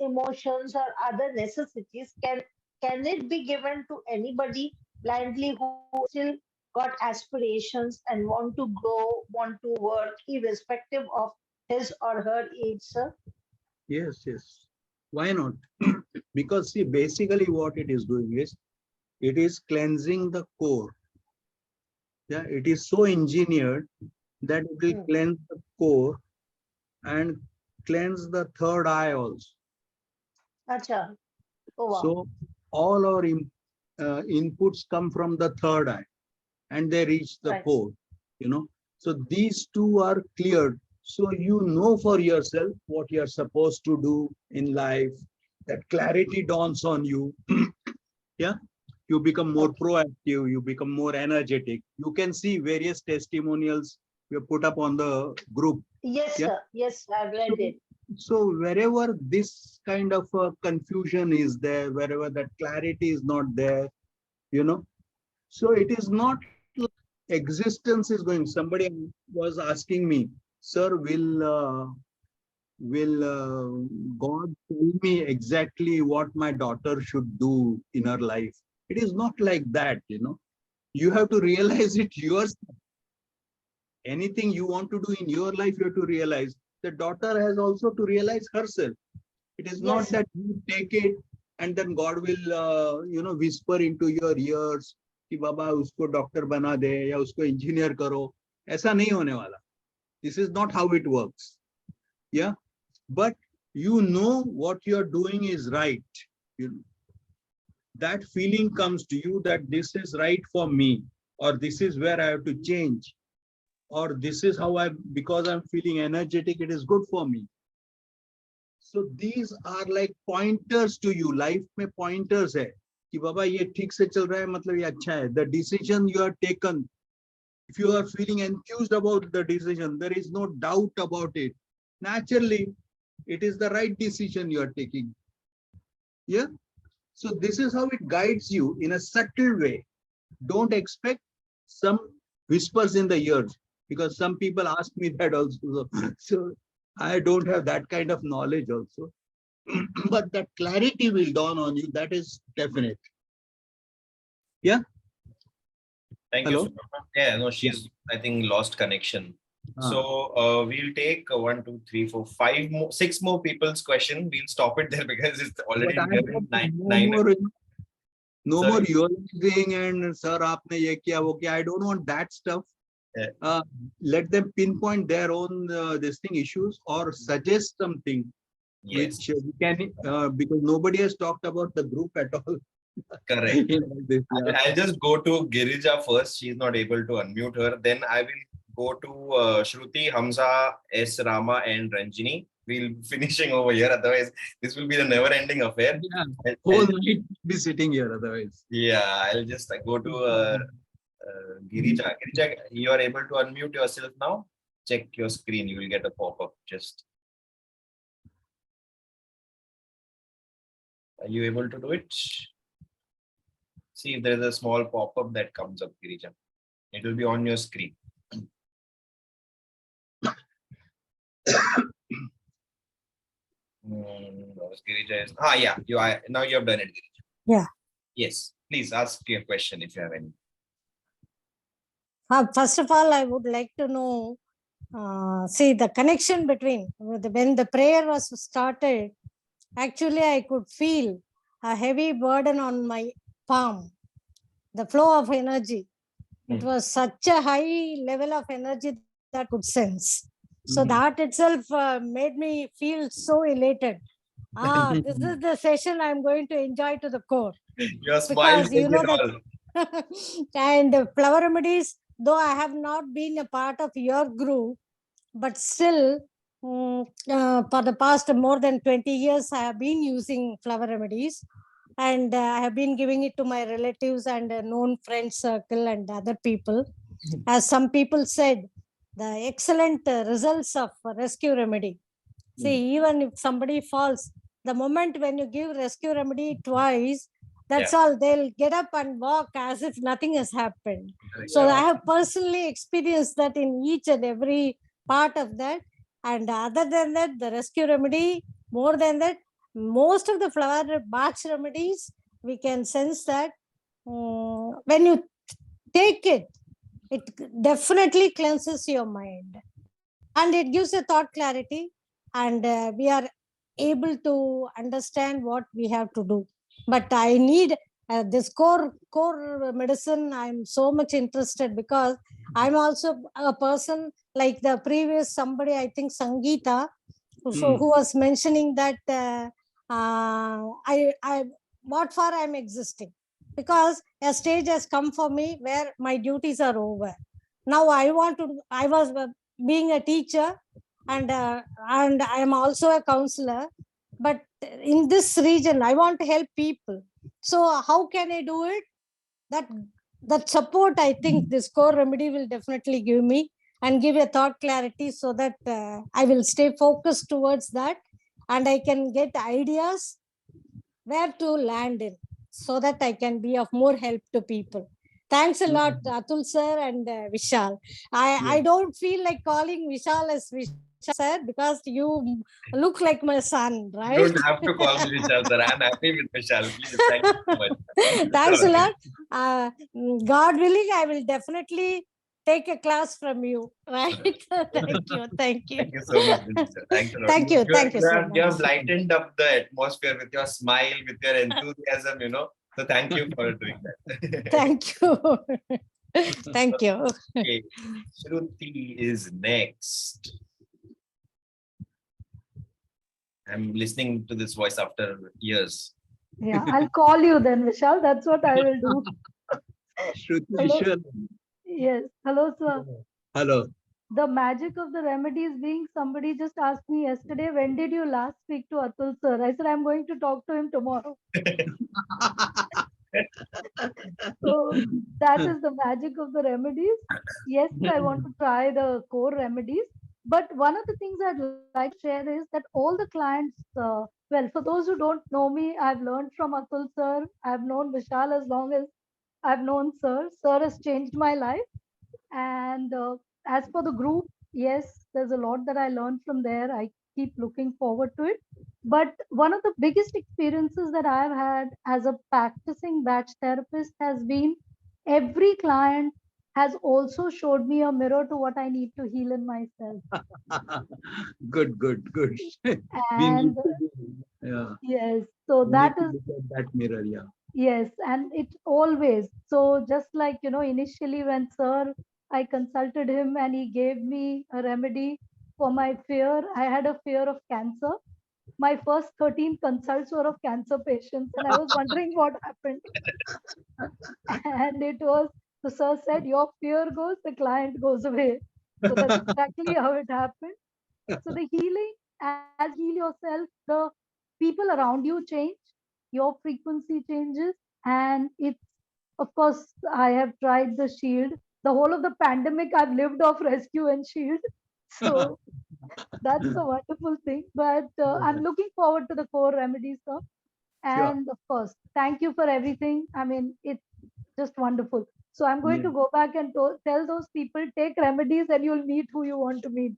Speaker 9: emotions or other necessities, can it be given to anybody blindly who still got aspirations and want to grow, want to work, irrespective of his or her age, sir?
Speaker 1: Yes. Why not? Because see, basically what it is doing is, it is cleansing the core. Yeah, it is so engineered that it will cleanse the core and cleanse the third eye also.
Speaker 9: Acha. Oh, wow.
Speaker 1: So all our inputs come from the third eye and they reach the
Speaker 9: Right.
Speaker 1: fourth, So these two are cleared. So you know for yourself what you're supposed to do in life. That clarity dawns on you. Yeah. You become more proactive, you become more energetic. You can see various testimonials we have put up on the group.
Speaker 9: Yes,
Speaker 1: Yeah.
Speaker 9: sir. Yes, I've read it.
Speaker 1: So wherever this kind of confusion is there, wherever that clarity is not there, so it is not like existence is going. Somebody was asking me, sir, will God tell me exactly what my daughter should do in her life? It is not like that, You have to realize it yourself. Anything you want to do in your life, you have to realize. The daughter has also to realize herself. It is not
Speaker 9: Yes,
Speaker 1: that you take it and then God will, whisper into your ears कि बाबा उसको doctor बना दे या उसको engineer करो. ऐसा नहीं होने वाला. This is not how it works. Yeah, but you know what you're doing is right. That feeling comes to you that this is right for me, or this is where I have to change, or this is how because I'm feeling energetic, it is good for me. So these are like pointers to you. Life में pointers है कि बाबा ये ठीक से चल रहा है मतलब ये अच्छा है. The decision you have taken, if you are feeling enthused about the decision, there is no doubt about it. Naturally, it is the right decision you are taking. Yeah. So this is how it guides you in a subtle way. Don't expect some whispers in the ears, because some people ask me that also. So I don't have that kind of knowledge also. But that clarity will dawn on you. That is definite. Yeah.
Speaker 2: Thank
Speaker 1: Hello?
Speaker 2: you, Suprema. Yeah, no, she's, I think, lost connection. So we'll take 1, 2, 3, 4, 5 more, 6 more people's question. We'll stop it there because it's already nine.
Speaker 1: No
Speaker 2: Sorry?
Speaker 1: more using and sir, aapne ye kiya, wo kiya. I don't want that stuff.
Speaker 2: Yeah.
Speaker 1: Let them pinpoint their own issues or suggest something
Speaker 2: Yes.
Speaker 1: which we can, because nobody has talked about the group at all.
Speaker 2: Correct.
Speaker 1: This, yeah.
Speaker 2: I'll just go to Girija first. She's not able to unmute her. Then I will go to Shruti, Hamza, S. Rama, and Ranjini. We'll finishing over here. Otherwise, this will be the never-ending affair.
Speaker 1: Yeah. Whole night be sitting here otherwise.
Speaker 2: Yeah, I'll just go to Girija. Girija, you are able to unmute yourself now. Check your screen. You will get a pop-up. Just. Are you able to do it? See if there is a small pop-up that comes up, Girija. It will be on your screen. Girija is, yeah. Now you have done it, Girija.
Speaker 10: Yeah.
Speaker 2: Yes. Please ask your question if you have any.
Speaker 10: First of all, I would like to know, see the connection between when the prayer was started. Actually, I could feel a heavy burden on my palm, the flow of energy. It was such a high level of energy that I could sense. So that itself made me feel so elated. This is the session I'm going to enjoy to the core.
Speaker 2: Your smile
Speaker 10: Because you know
Speaker 2: all.
Speaker 10: that. And flower remedies, though I have not been a part of your group, but still for the past more than 20 years, I have been using flower remedies, and I have been giving it to my relatives and known friend circle and other people. As some people said, the excellent results of rescue remedy. See, even if somebody falls, the moment when you give rescue remedy twice, that's all, they'll get up and walk as if nothing has happened. So I have personally experienced that in each and every part of that. And other than that, the rescue remedy, more than that, most of the flower batch remedies, we can sense that when you take it, it definitely cleanses your mind and it gives a thought clarity, and we are able to understand what we have to do. But I need this core medicine, I'm so much interested because I'm also a person like the previous somebody, I think Sangeeta, so who was mentioning that I what for I'm existing, because a stage has come for me where my duties are over. Now I was being a teacher, and I am also a counselor, but in this region I want to help people. So how can I do it? That support, I think this core remedy will definitely give me, and give a thought clarity, so that I will stay focused towards that, and I can get ideas where to land in, so that I can be of more help to people. Thanks a lot, Atul sir and Vishal. I don't feel like calling Vishal as Vishal sir, because you look like my son,
Speaker 2: You
Speaker 10: right?
Speaker 2: don't have to call me Vishal, sir. I'm happy with Vishal. Please, thank you so much.
Speaker 10: Thanks a lot. God willing, I will definitely take a class from you. Right? Thank you. Thank you.
Speaker 2: Thank you so much, Vishal. Thanks a lot.
Speaker 10: Thank you. Thank you so
Speaker 2: You have
Speaker 10: much.
Speaker 2: lightened up the atmosphere with your smile, with your enthusiasm, So thank you for doing that.
Speaker 10: Thank you. Thank you.
Speaker 2: Okay. Shruti is next. I'm listening to this voice after years.
Speaker 11: Yeah, I'll call you then, Vishal. That's what I will do.
Speaker 1: Shruti
Speaker 11: Hello.
Speaker 1: Vishal.
Speaker 11: Yes. Hello, sir.
Speaker 1: Hello.
Speaker 11: The magic of the remedies being, somebody just asked me yesterday, when did you last speak to Atul sir? I said, I'm going to talk to him tomorrow. So that is the magic of the remedies. Yes, I want to try the core remedies. But one of the things I'd like to share is that all the clients, well, for those who don't know me, I've learned from Atul sir. I've known Vishal as long as I've known sir. Sir has changed my life. And as for the group, yes, there's a lot that I learned from there. I keep looking forward to it. But one of the biggest experiences that I've had as a practicing batch therapist has been every client has also showed me a mirror to what I need to heal in myself.
Speaker 1: Good.
Speaker 11: And
Speaker 1: Yeah.
Speaker 11: yes, so
Speaker 1: We
Speaker 11: that
Speaker 1: need to
Speaker 11: is,
Speaker 1: look at that mirror. Yeah.
Speaker 11: yes, and it always, so just like, initially when sir, I consulted him and he gave me a remedy for my fear. I had a fear of cancer. My first 13 consults were of cancer patients, and I was wondering what happened. And it was, the sir said, your fear goes, the client goes away. So that's exactly how it happened. So the healing, as heal yourself, the people around you change, your frequency changes, and it's, of course, I have tried the shield. The whole of the pandemic, I've lived off rescue and shield. So that's a wonderful thing. But I'm looking forward to the core remedies, sir. And of course, thank you for everything. I mean, it's just wonderful. So I'm going to go back and tell those people, take remedies and you'll meet who you want to meet,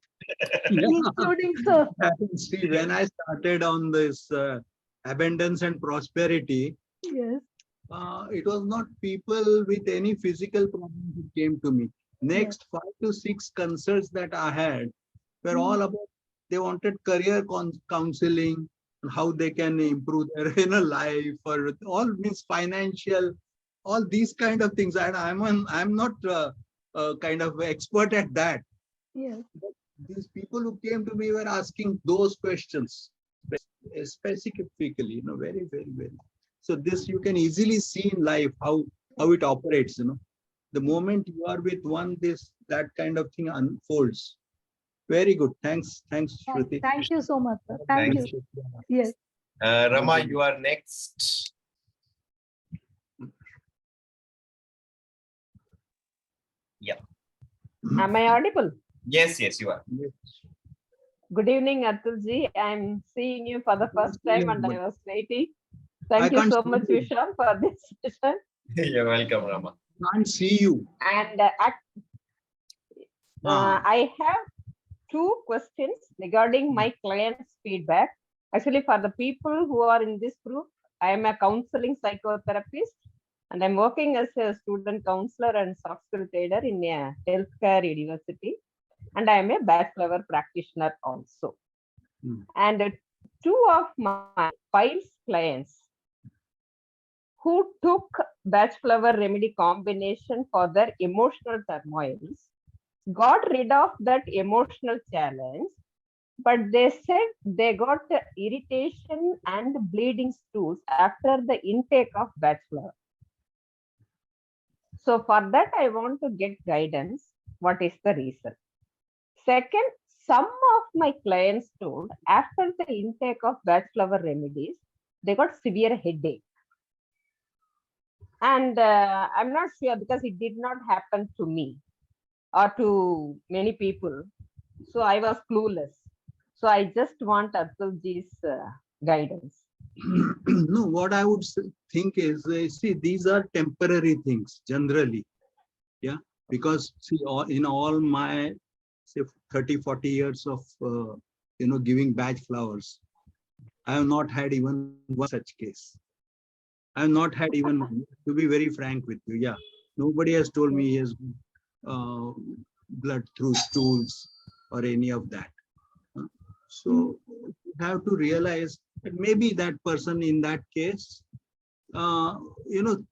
Speaker 11: including sir.
Speaker 1: See, when I started on this abundance and prosperity,
Speaker 11: Yes.
Speaker 1: It was not people with any physical problems who came to me. Next 5 to 6 consults that I had were all about, they wanted career counseling, how they can improve their life, or all means financial, all these kind of things. And I'm not kind of expert at that.
Speaker 11: Yes.
Speaker 1: But these people who came to me were asking those questions specifically, very, very, very. So this you can easily see in life how it operates. The moment you are with one, that kind of thing unfolds. Very good. Thanks, Shruti.
Speaker 11: Thank you so much, sir. Thank you. Yes.
Speaker 2: Rama, you are next. Yeah.
Speaker 12: Am I audible?
Speaker 2: Yes, you are.
Speaker 12: Good evening, Atulji. I'm seeing you for the first time and I was waiting. Thank you so much, Vishal, for this session.
Speaker 2: You're welcome, Rama.
Speaker 1: Can't see you.
Speaker 12: And I have 2 questions regarding my clients' feedback. Actually, for the people who are in this group, I am a counseling psychotherapist and I'm working as a student counselor and soft skill trainer in a healthcare university. And I am a bachelor practitioner also. And 2 of my 5 clients who took batch flower remedy combination for their emotional turmoils, got rid of that emotional challenge, but they said they got irritation and bleeding stools after the intake of batch flower. So for that, I want to get guidance. What is the reason? Second, some of my clients told after the intake of batch flower remedies, they got severe headache. And I'm not sure because it did not happen to me or to many people. So I was clueless. So I just want Atulji's guidance.
Speaker 1: No, what I would think is, see, these are temporary things generally. Yeah, because see, in all my, say, 30, 40 years of, giving batch flowers, I have not had even one such case. I have not had even one, to be very frank with you. Yeah, nobody has told me he has blood through stools or any of that. So you have to realize that maybe that person in that case,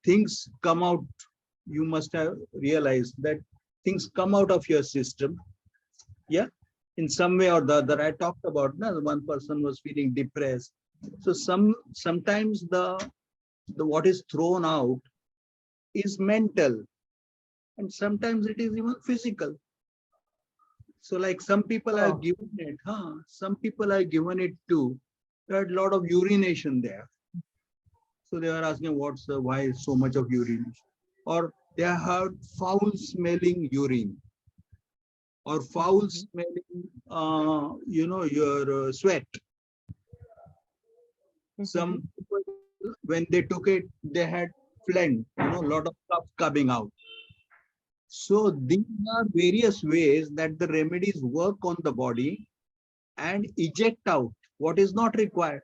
Speaker 1: things come out. You must have realized that things come out of your system. Yeah, in some way or the other. I talked about one person was feeling depressed. So sometimes the what is thrown out is mental, and sometimes it is even physical. So like some people have given it, some people have given it too. There had a lot of urination there. So they were asking why so much of urination? Or they had foul smelling urine or foul smelling, your sweat. Some people, when they took it, they had phlegm, a lot of stuff coming out. So these are various ways that the remedies work on the body and eject out what is not required.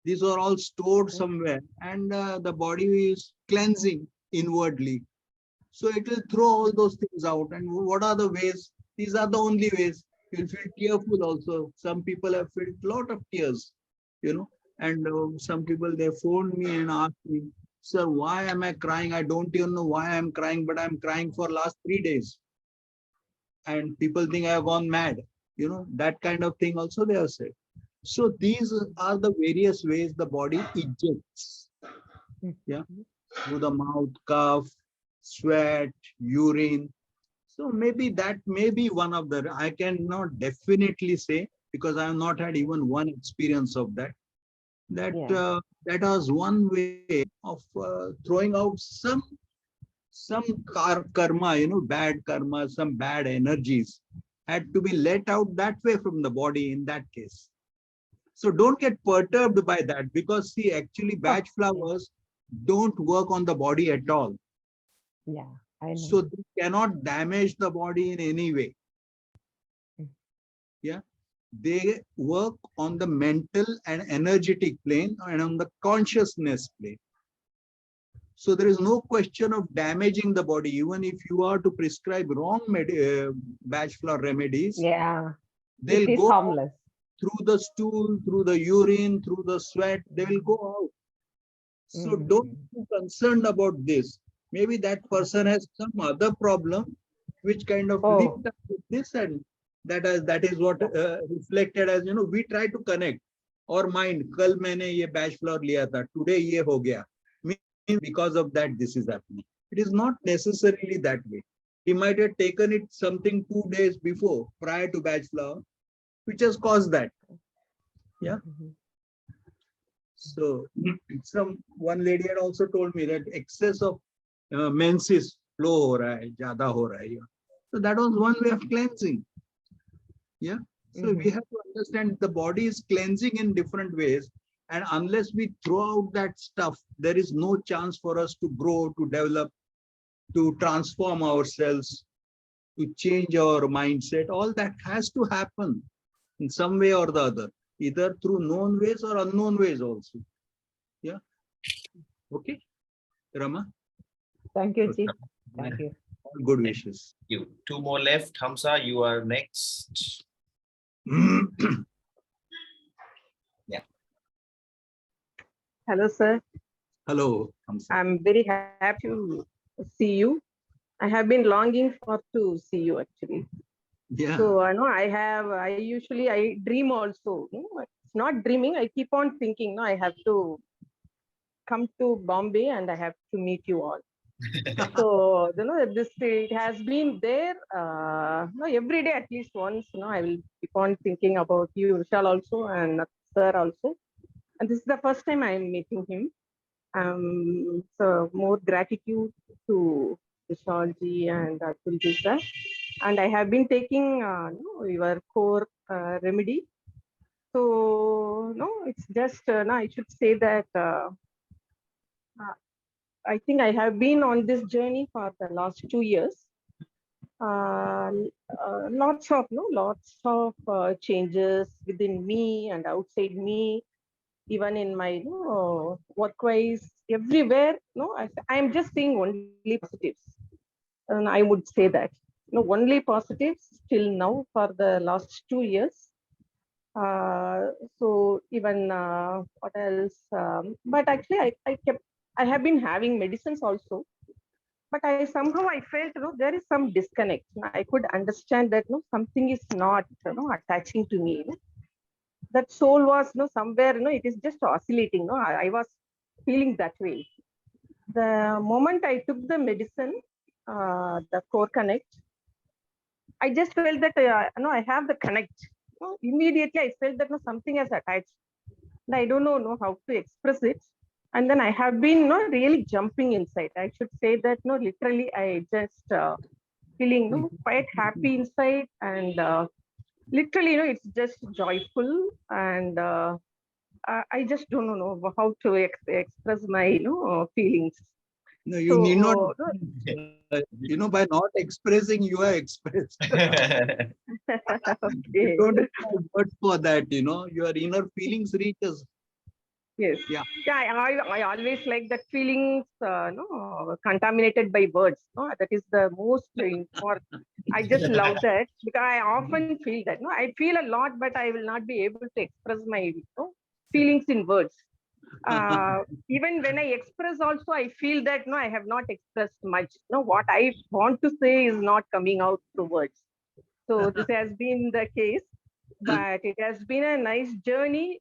Speaker 1: These are all stored somewhere, and the body is cleansing inwardly. So it will throw all those things out. And what are the ways? These are the only ways. You'll feel tearful also. Some people have felt a lot of tears, and some people, they phoned me and asked me, sir, why am I crying? I don't even know why I'm crying, but I'm crying for last 3 days. And people think I have gone mad, that kind of thing also they have said. So these are the various ways the body ejects, through the mouth, cough, sweat, urine. So maybe that may be one of the, I cannot definitely say because I have not had even one experience of that. That was one way of throwing out some karma, bad karma, some bad energies had to be let out that way from the body in that case. So don't get perturbed by that, because see, actually batch flowers don't work on the body at all.
Speaker 12: Yeah, I know.
Speaker 1: So they cannot damage the body in any way. Yeah, they work on the mental and energetic plane and on the consciousness plane. So there is no question of damaging the body, even if you are to prescribe wrong batch flower remedies.
Speaker 12: Yeah,
Speaker 1: they'll go
Speaker 12: harmless.
Speaker 1: Through the stool, through the urine, through the sweat, they will go out. So don't be concerned about this. Maybe that person has some other problem which kind of linked up with this, and that is what reflected as, we try to connect our mind. Kal maine ye batch flower liya tha, today ye ho gaya. Means because of that this is happening. It is not necessarily that way. He might have taken it something 2 days before, prior to batch flower, which has caused that. Yeah. So one lady had also told me that excess of menses flow ho raha hai, zyada ho raha hai. So that was one way of cleansing. Yeah. So we have to understand the body is cleansing in different ways, and unless we throw out that stuff, there is no chance for us to grow, to develop, to transform ourselves, to change our mindset. All that has to happen in some way or the other, either through known ways or unknown ways also. Yeah. Okay, Rama.
Speaker 12: Thank you, Chief. Thank you.
Speaker 1: All good wishes.
Speaker 2: You. 2 more left. Hamza, you are next.
Speaker 12: Yeah. Hello, sir.
Speaker 1: Hello, Hamza.
Speaker 12: I'm very happy to see you. I have been longing for to see you actually.
Speaker 1: Yeah.
Speaker 12: So I know I usually I dream also. It's not dreaming. I keep on thinking. No, I have to come to Bombay and I have to meet you all. So this it has been there. No, every day at least once. I will keep on thinking about you, Vishal also, and sir also. And this is the first time I am meeting him. So more gratitude to Vishalji and Tulji sir. And I have been taking your core remedy. So no, it's just no, I should say that I think I have been on this journey for the last 2 years. Lots of changes within me and outside me, even in my work-wise, everywhere. I am just seeing only positives, and I would say that only positives till now for the last 2 years. So even what else? But actually, I have been having medicines also, but I somehow I felt there is some disconnect. I could understand that something is not attaching to me. That soul was somewhere it is just oscillating. I was feeling that way. The moment I took the medicine, the core connect, I just felt that I have the connect. Immediately I felt that something has attached. And I don't know how to express it. And then I have been really jumping inside. I should say that literally I just feeling quite happy inside, and literally it's just joyful, and I just don't know how to express my feelings.
Speaker 1: No, you
Speaker 12: So
Speaker 1: need not. By not expressing, you are expressed.
Speaker 12: okay.
Speaker 1: You don't have words for that. Your inner feelings reach us.
Speaker 12: Yes.
Speaker 1: Yeah.
Speaker 12: I always like that feelings, contaminated by words. That is the most important. I just love that because I often feel that. I feel a lot, but I will not be able to express my feelings in words. Even when I express, also I feel that I have not expressed much. What I want to say is not coming out through words. So this has been the case, but it has been a nice journey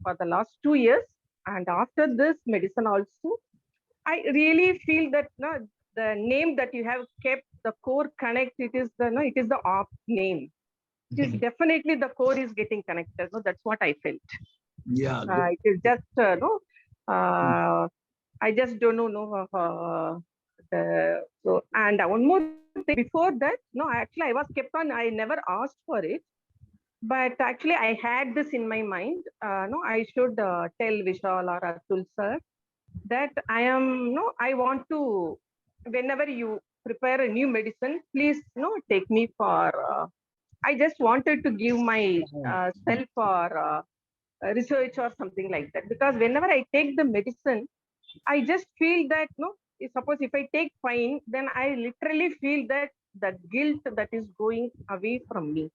Speaker 12: for the last 2 years. And after this medicine also, I really feel that the name that you have kept, the core connect, it is the op name. It is definitely the core is getting connected. That's what I felt.
Speaker 1: Yeah.
Speaker 12: It is just I just don't know. So and one more thing before that, actually I was kept on. I never asked for it, but actually I had this in my mind. I should tell Vishal or Atul sir that I am I want to. Whenever you prepare a new medicine, please take me for. I just wanted to give my self for research or something like that, because whenever I take the medicine, I just feel that suppose if I take fine, then I literally feel that the guilt that is going away from me.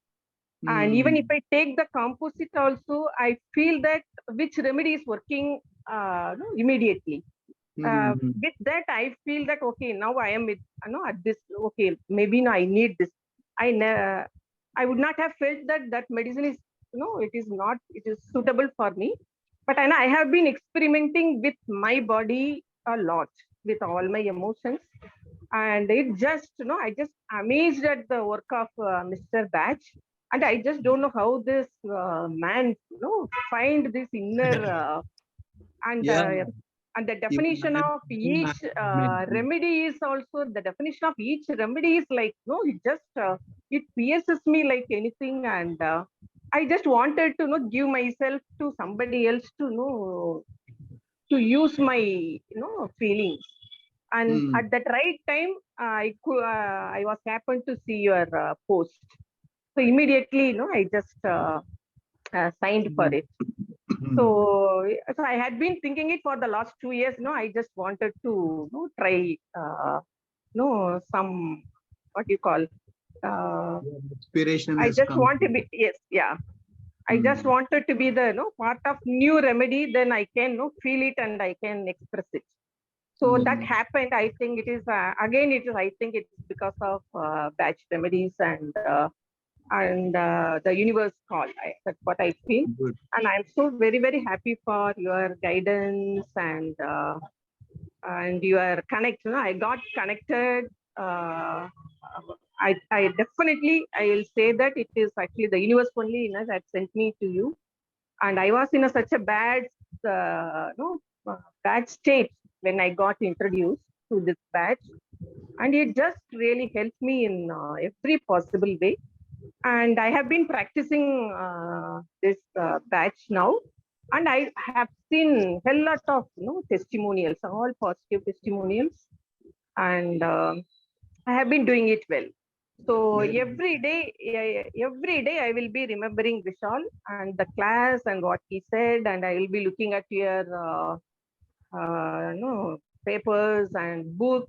Speaker 12: And even if I take the composite also, I feel that which remedy is working immediately. With that, I feel that okay, now I am with at this. Okay, maybe now I need this. I would not have felt that that medicine is it is not, it is suitable for me. But I have been experimenting with my body a lot, with all my emotions, and it just I just amazed at the work of Mr. Batch, and I just don't know how this man find this inner and
Speaker 1: Yeah.
Speaker 12: and the
Speaker 1: Even
Speaker 12: definition
Speaker 1: I am
Speaker 12: of each remedy is also, the definition of each remedy is like it just it pierces me like anything, and I just wanted to give myself to somebody else to to use my feelings. And at that right time, I was happened to see your post, so immediately I just signed for it. So I had been thinking it for the last 2 years. I just wanted to try some, what you call,
Speaker 1: inspiration
Speaker 12: I
Speaker 1: has
Speaker 12: just
Speaker 1: come.
Speaker 12: want to be, yes, yeah. I just wanted to be the part of new remedy, then I can feel it and I can express it. So that happened. I think it is again. It is. I think it's because of batch remedies and the universe call. That's what I feel.
Speaker 1: Good.
Speaker 12: And I'm so very happy for your guidance and your connect. I got connected. I definitely I will say that it is actually the universe only that sent me to you. And I was in such a bad bad state when I got introduced to this batch, and it just really helped me in every possible way. And I have been practicing this batch now, and I have seen a lot of testimonials, all positive testimonials, and I have been doing it well. So every day I will be remembering Vishal and the class and what he said, and I will be looking at your papers and book,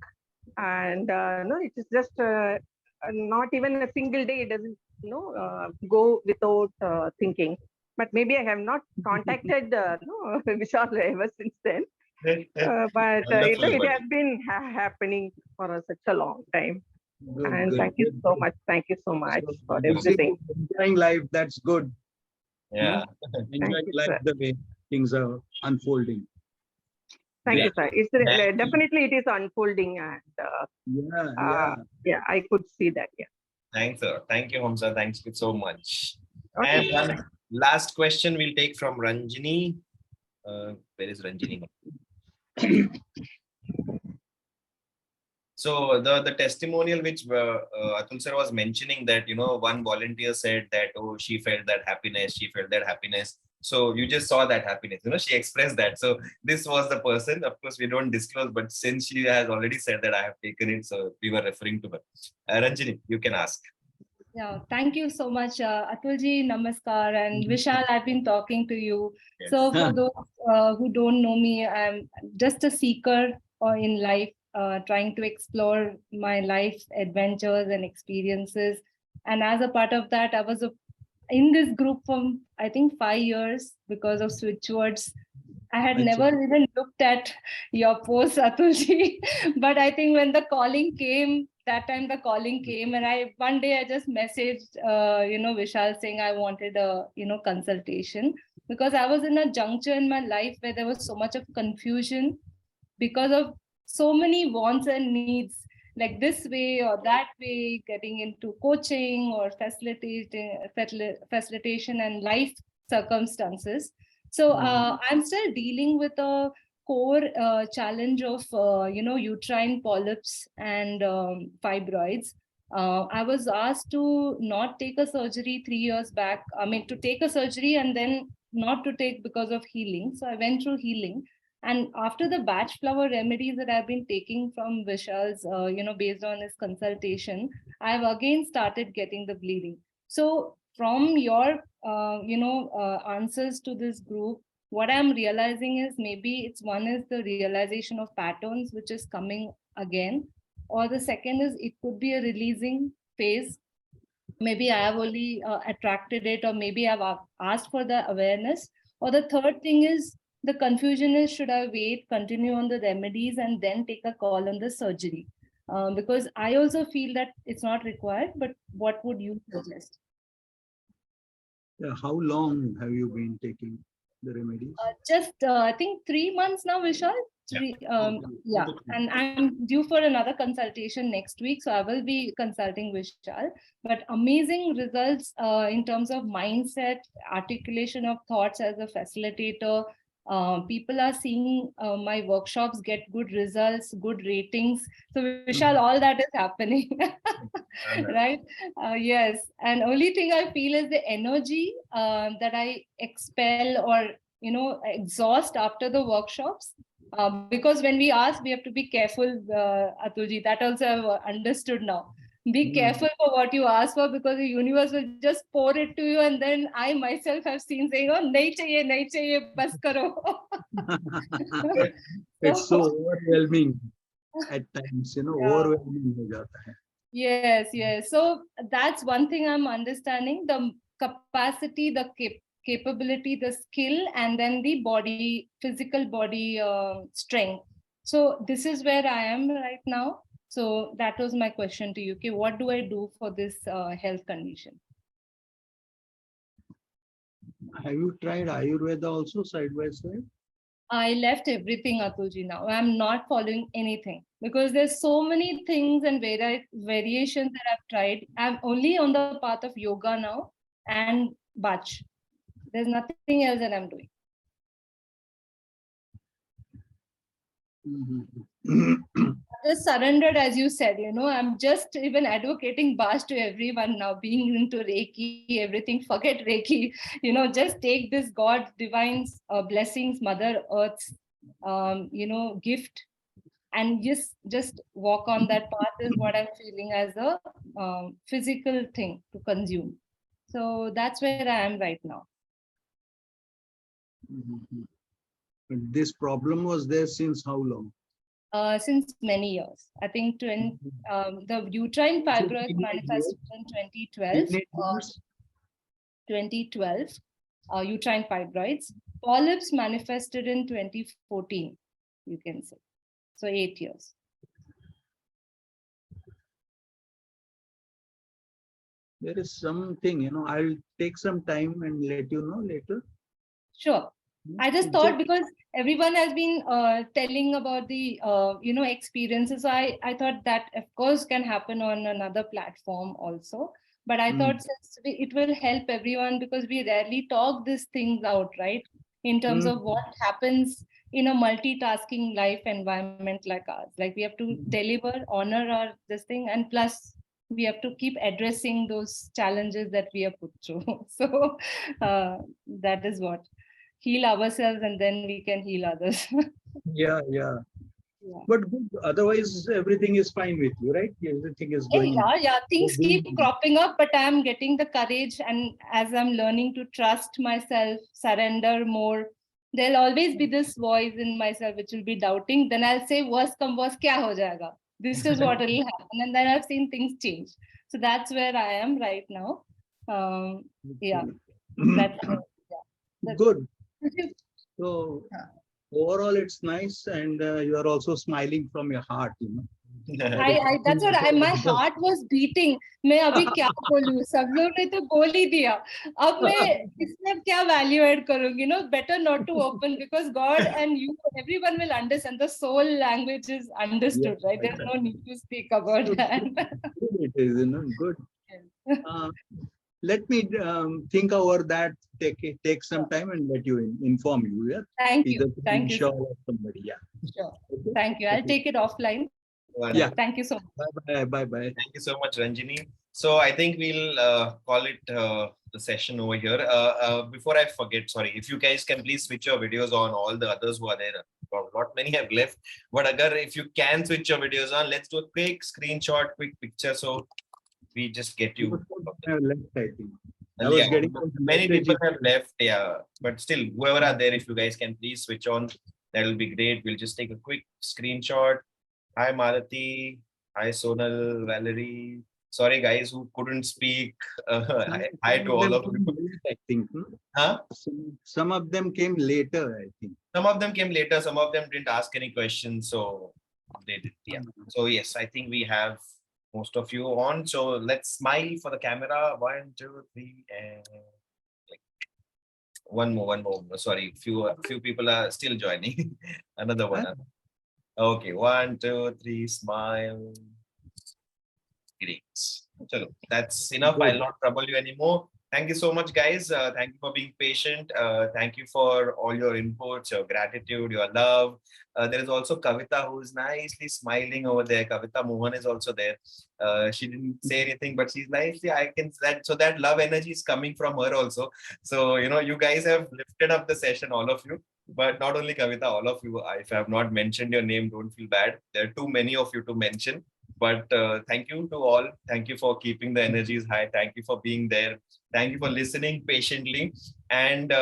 Speaker 12: and it is just not even a single day it doesn't go without thinking. But maybe I have not contacted Vishal ever since then. But it has been happening for such a long time.
Speaker 1: Good,
Speaker 12: And
Speaker 1: good,
Speaker 12: thank you
Speaker 1: good.
Speaker 12: so much. Thank you so much for
Speaker 1: You see,
Speaker 12: everything.
Speaker 1: enjoying life, that's good.
Speaker 2: Yeah.
Speaker 1: Enjoying
Speaker 12: you,
Speaker 1: life
Speaker 12: sir.
Speaker 1: the way things are unfolding.
Speaker 12: Thank
Speaker 2: Yeah.
Speaker 12: you, sir. It's
Speaker 2: Thank you.
Speaker 12: definitely it is unfolding, and yeah, I could see that. Yeah.
Speaker 2: Thanks, sir. Thank you, Hamza. Thank you so much.
Speaker 12: Okay.
Speaker 2: And one last question we'll take from Ranjini. Where is Ranjini? So the testimonial which Atul sir was mentioning, that one volunteer said that she felt that happiness, so you just saw that happiness, she expressed that. So this was the person. Of course we don't disclose, but since she has already said that I have taken it, so we were referring to her. Ranjini, you can ask.
Speaker 11: Yeah, thank you so much, Atulji, namaskar, and Vishal, I've been talking to you.
Speaker 2: Yes.
Speaker 11: So for those who don't know me, I'm just a seeker in life, trying to explore my life's adventures and experiences. And as a part of that, I was in this group for, I think, 5 years because of Switchwords. I had never even looked at your post, Atulji, but I think when the calling came, that time the calling came, and one day I just messaged, Vishal saying I wanted a, consultation, because I was in a juncture in my life where there was so much of confusion because of so many wants and needs, like this way or that way, getting into coaching or facilitation and life circumstances. So I'm still dealing with a core challenge of, uterine polyps and fibroids. I was asked to not take a surgery 3 years back. I mean, to take a surgery and then not to take because of healing. So I went through healing. And after the batch flower remedies that I've been taking from Vishal's, based on his consultation, I've again started getting the bleeding. So from your, answers to this group, what I'm realizing is maybe one is the realization of patterns, which is coming again, or the second is it could be a releasing phase. Maybe I have only attracted it, or maybe I've asked for the awareness. Or the third thing is the confusion is, should I wait, continue on the remedies, and then take a call on the surgery? Because I also feel that it's not required, but what would you suggest?
Speaker 1: Yeah, how long have you been taking the remedies?
Speaker 11: Just I think 3 months now, Vishal. Yeah, and I'm due for another consultation next week, so I will be consulting Vishal. But amazing results in terms of mindset, articulation of thoughts as a facilitator. People are seeing my workshops get good results, good ratings. So Vishal, all that is happening, right? Yes, and only thing I feel is the energy that I expel or exhaust after the workshops. Because when we ask, we have to be careful, Atulji. That also I've understood now. Be careful for what you ask for, because the universe will just pour it to you, and then I myself have seen saying, "Oh, nahi chahiye, bas karo."
Speaker 1: It's so overwhelming at times, overwhelming ho jata hai.
Speaker 11: Yes. So that's one thing I'm understanding. The capacity, the
Speaker 13: capability, the skill, and then the body, physical body strength. So this is where I am right now. So that was my question to you. Okay, what do I do for this health condition?
Speaker 1: Have you tried Ayurveda also side by side?
Speaker 13: I left everything, Atulji, now. I'm not following anything because there's so many things and variations that I've tried. I'm only on the path of yoga now and Bach. There's nothing else that I'm doing. Just surrendered, as you said, I'm just even advocating Bach to everyone now, being into Reiki, everything, forget Reiki, just take this God, divine's blessings, Mother Earth's, gift, and just walk on that path is what I'm feeling as a physical thing to consume. So that's where I am right now.
Speaker 1: This problem was there since how long?
Speaker 13: Since many years. I think the uterine fibroid manifested in 2012. Uterine fibroids. Polyps manifested in 2014, you can say. So 8 years.
Speaker 1: There is something, I'll take some time and let you know later.
Speaker 13: Sure. I just thought because everyone has been telling about the, experiences. So I thought that, of course, can happen on another platform also. But I thought since it will help everyone because we rarely talk these things out, right? In terms of what happens in a multitasking life environment like ours. Like we have to deliver, honor this thing, and plus we have to keep addressing those challenges that we are put through. So that is what. Heal ourselves and then we can heal others.
Speaker 1: Yeah. But good. Otherwise, everything is fine with you, right? Everything is going.
Speaker 13: Yeah. Things keep cropping up, but I'm getting the courage, and as I'm learning to trust myself, surrender more, there'll always be this voice in myself which will be doubting. Then I'll say, worst come worst, kya ho jayega? This is what will happen, and then I've seen things change. So that's where I am right now. That's
Speaker 1: good. So overall, it's nice, and you are also smiling from your heart.
Speaker 13: That's what my heart was beating. मैं अभी क्या बोलूं? सब लोग ने तो बोल ही दिया. अब मैं इसमें क्या value add करूंगी? Better not to open because God and you, everyone will understand. The soul language is understood, right? There's no need to speak about that.
Speaker 1: It is, good. Let me think over that. Take some time and let you inform you. Yeah.
Speaker 13: Thank you. Thank you.
Speaker 1: Somebody. Yeah.
Speaker 13: Sure. Okay. Thank you. I'll take it offline.
Speaker 1: Yeah.
Speaker 13: Thank you so much.
Speaker 1: Bye.
Speaker 2: Thank you so much, Ranjini. So I think we'll call it the session over here. Before I forget, sorry, if you guys can please switch your videos on. All the others who are there, not many have left. But if you can switch your videos on, let's do a quick screenshot, quick picture. So we just get you.
Speaker 1: Left, I think. I was getting
Speaker 2: many people have left, yeah. But still, whoever are there, if you guys can please switch on, that will be great. We'll just take a quick screenshot. Hi, Malati. Hi, Sonal, Valerie. Sorry, guys, who couldn't speak. Hi to all of you.
Speaker 1: I think.
Speaker 2: Huh?
Speaker 1: Some of them came later, I think.
Speaker 2: Some of them came later. Some of them didn't ask any questions. So they did. Yeah. So yes, I think we have most of you on. So let's smile for the camera. 1, 2, 3, and one more. Sorry, few people are still joining. Another one. Okay, 1, 2, 3, smile. Great. So that's enough. I'll not trouble you anymore. Thank you so much, guys. Thank you for being patient. Thank you for all your inputs, your gratitude, your love. There is also Kavita, who is nicely smiling over there. Kavita Mohan is also there. She didn't say anything, but she's nicely. I can that. So that love energy is coming from her also. So you guys have lifted up the session, all of you. But not only Kavita, all of you. If I have not mentioned your name, don't feel bad. There are too many of you to mention. But thank you to all. Thank you for keeping the energies high. Thank you for being there. Thank you for listening patiently. And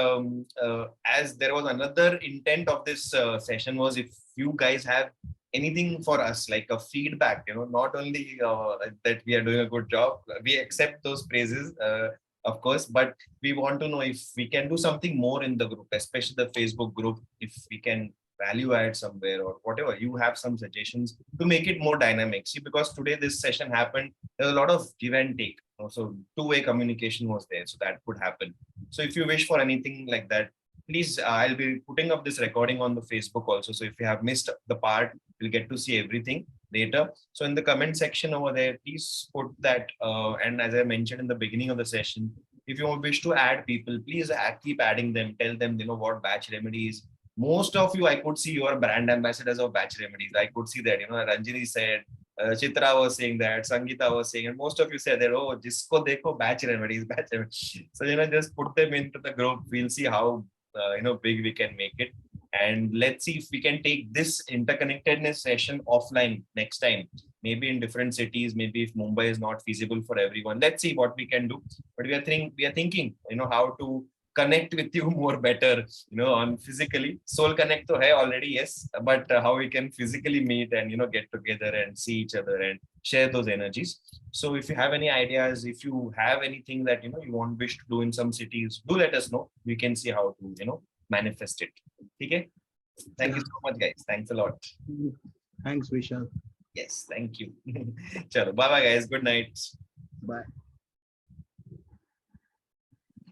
Speaker 2: as there was another intent of this session was, if you guys have anything for us, like a feedback, not only that we are doing a good job, we accept those praises. of course, but we want to know if we can do something more in the group, especially the Facebook group, if we can value add somewhere or whatever. You have some suggestions to make it more dynamic. See, because today this session happened, there's a lot of give and take. So two-way communication was there, so that could happen. So if you wish for anything like that, please, I'll be putting up this recording on the Facebook also. So if you have missed the part, you'll get to see everything later. So in the comment section over there, please put that. And as I mentioned in the beginning of the session, if you wish to add people, please keep adding them. Tell them, what batch remedies. Most of you, I could see you are brand ambassadors of batch remedies. I could see that, Ranjini said, Chitra was saying that, Sangeeta was saying, and most of you said that, oh, jisko dekho batch remedies, batch remedies. So, just put them into the group. We'll see how, big we can make it. And let's see if we can take this interconnectedness session offline next time, maybe in different cities, maybe if Mumbai is not feasible for everyone. Let's see what we can do. But we are thinking, how to connect with you more better, on physically. Soul connect to hai already, yes, but how we can physically meet and, get together and see each other and share those energies. So if you have any ideas, if you have anything that, you wish to do in some cities, do let us know. We can see how to, manifest it. Okay? Thank you so much, guys. Thanks a lot.
Speaker 1: Thanks, Vishal.
Speaker 2: Yes, thank you. Chalo, bye-bye, guys. Good night.
Speaker 1: Bye.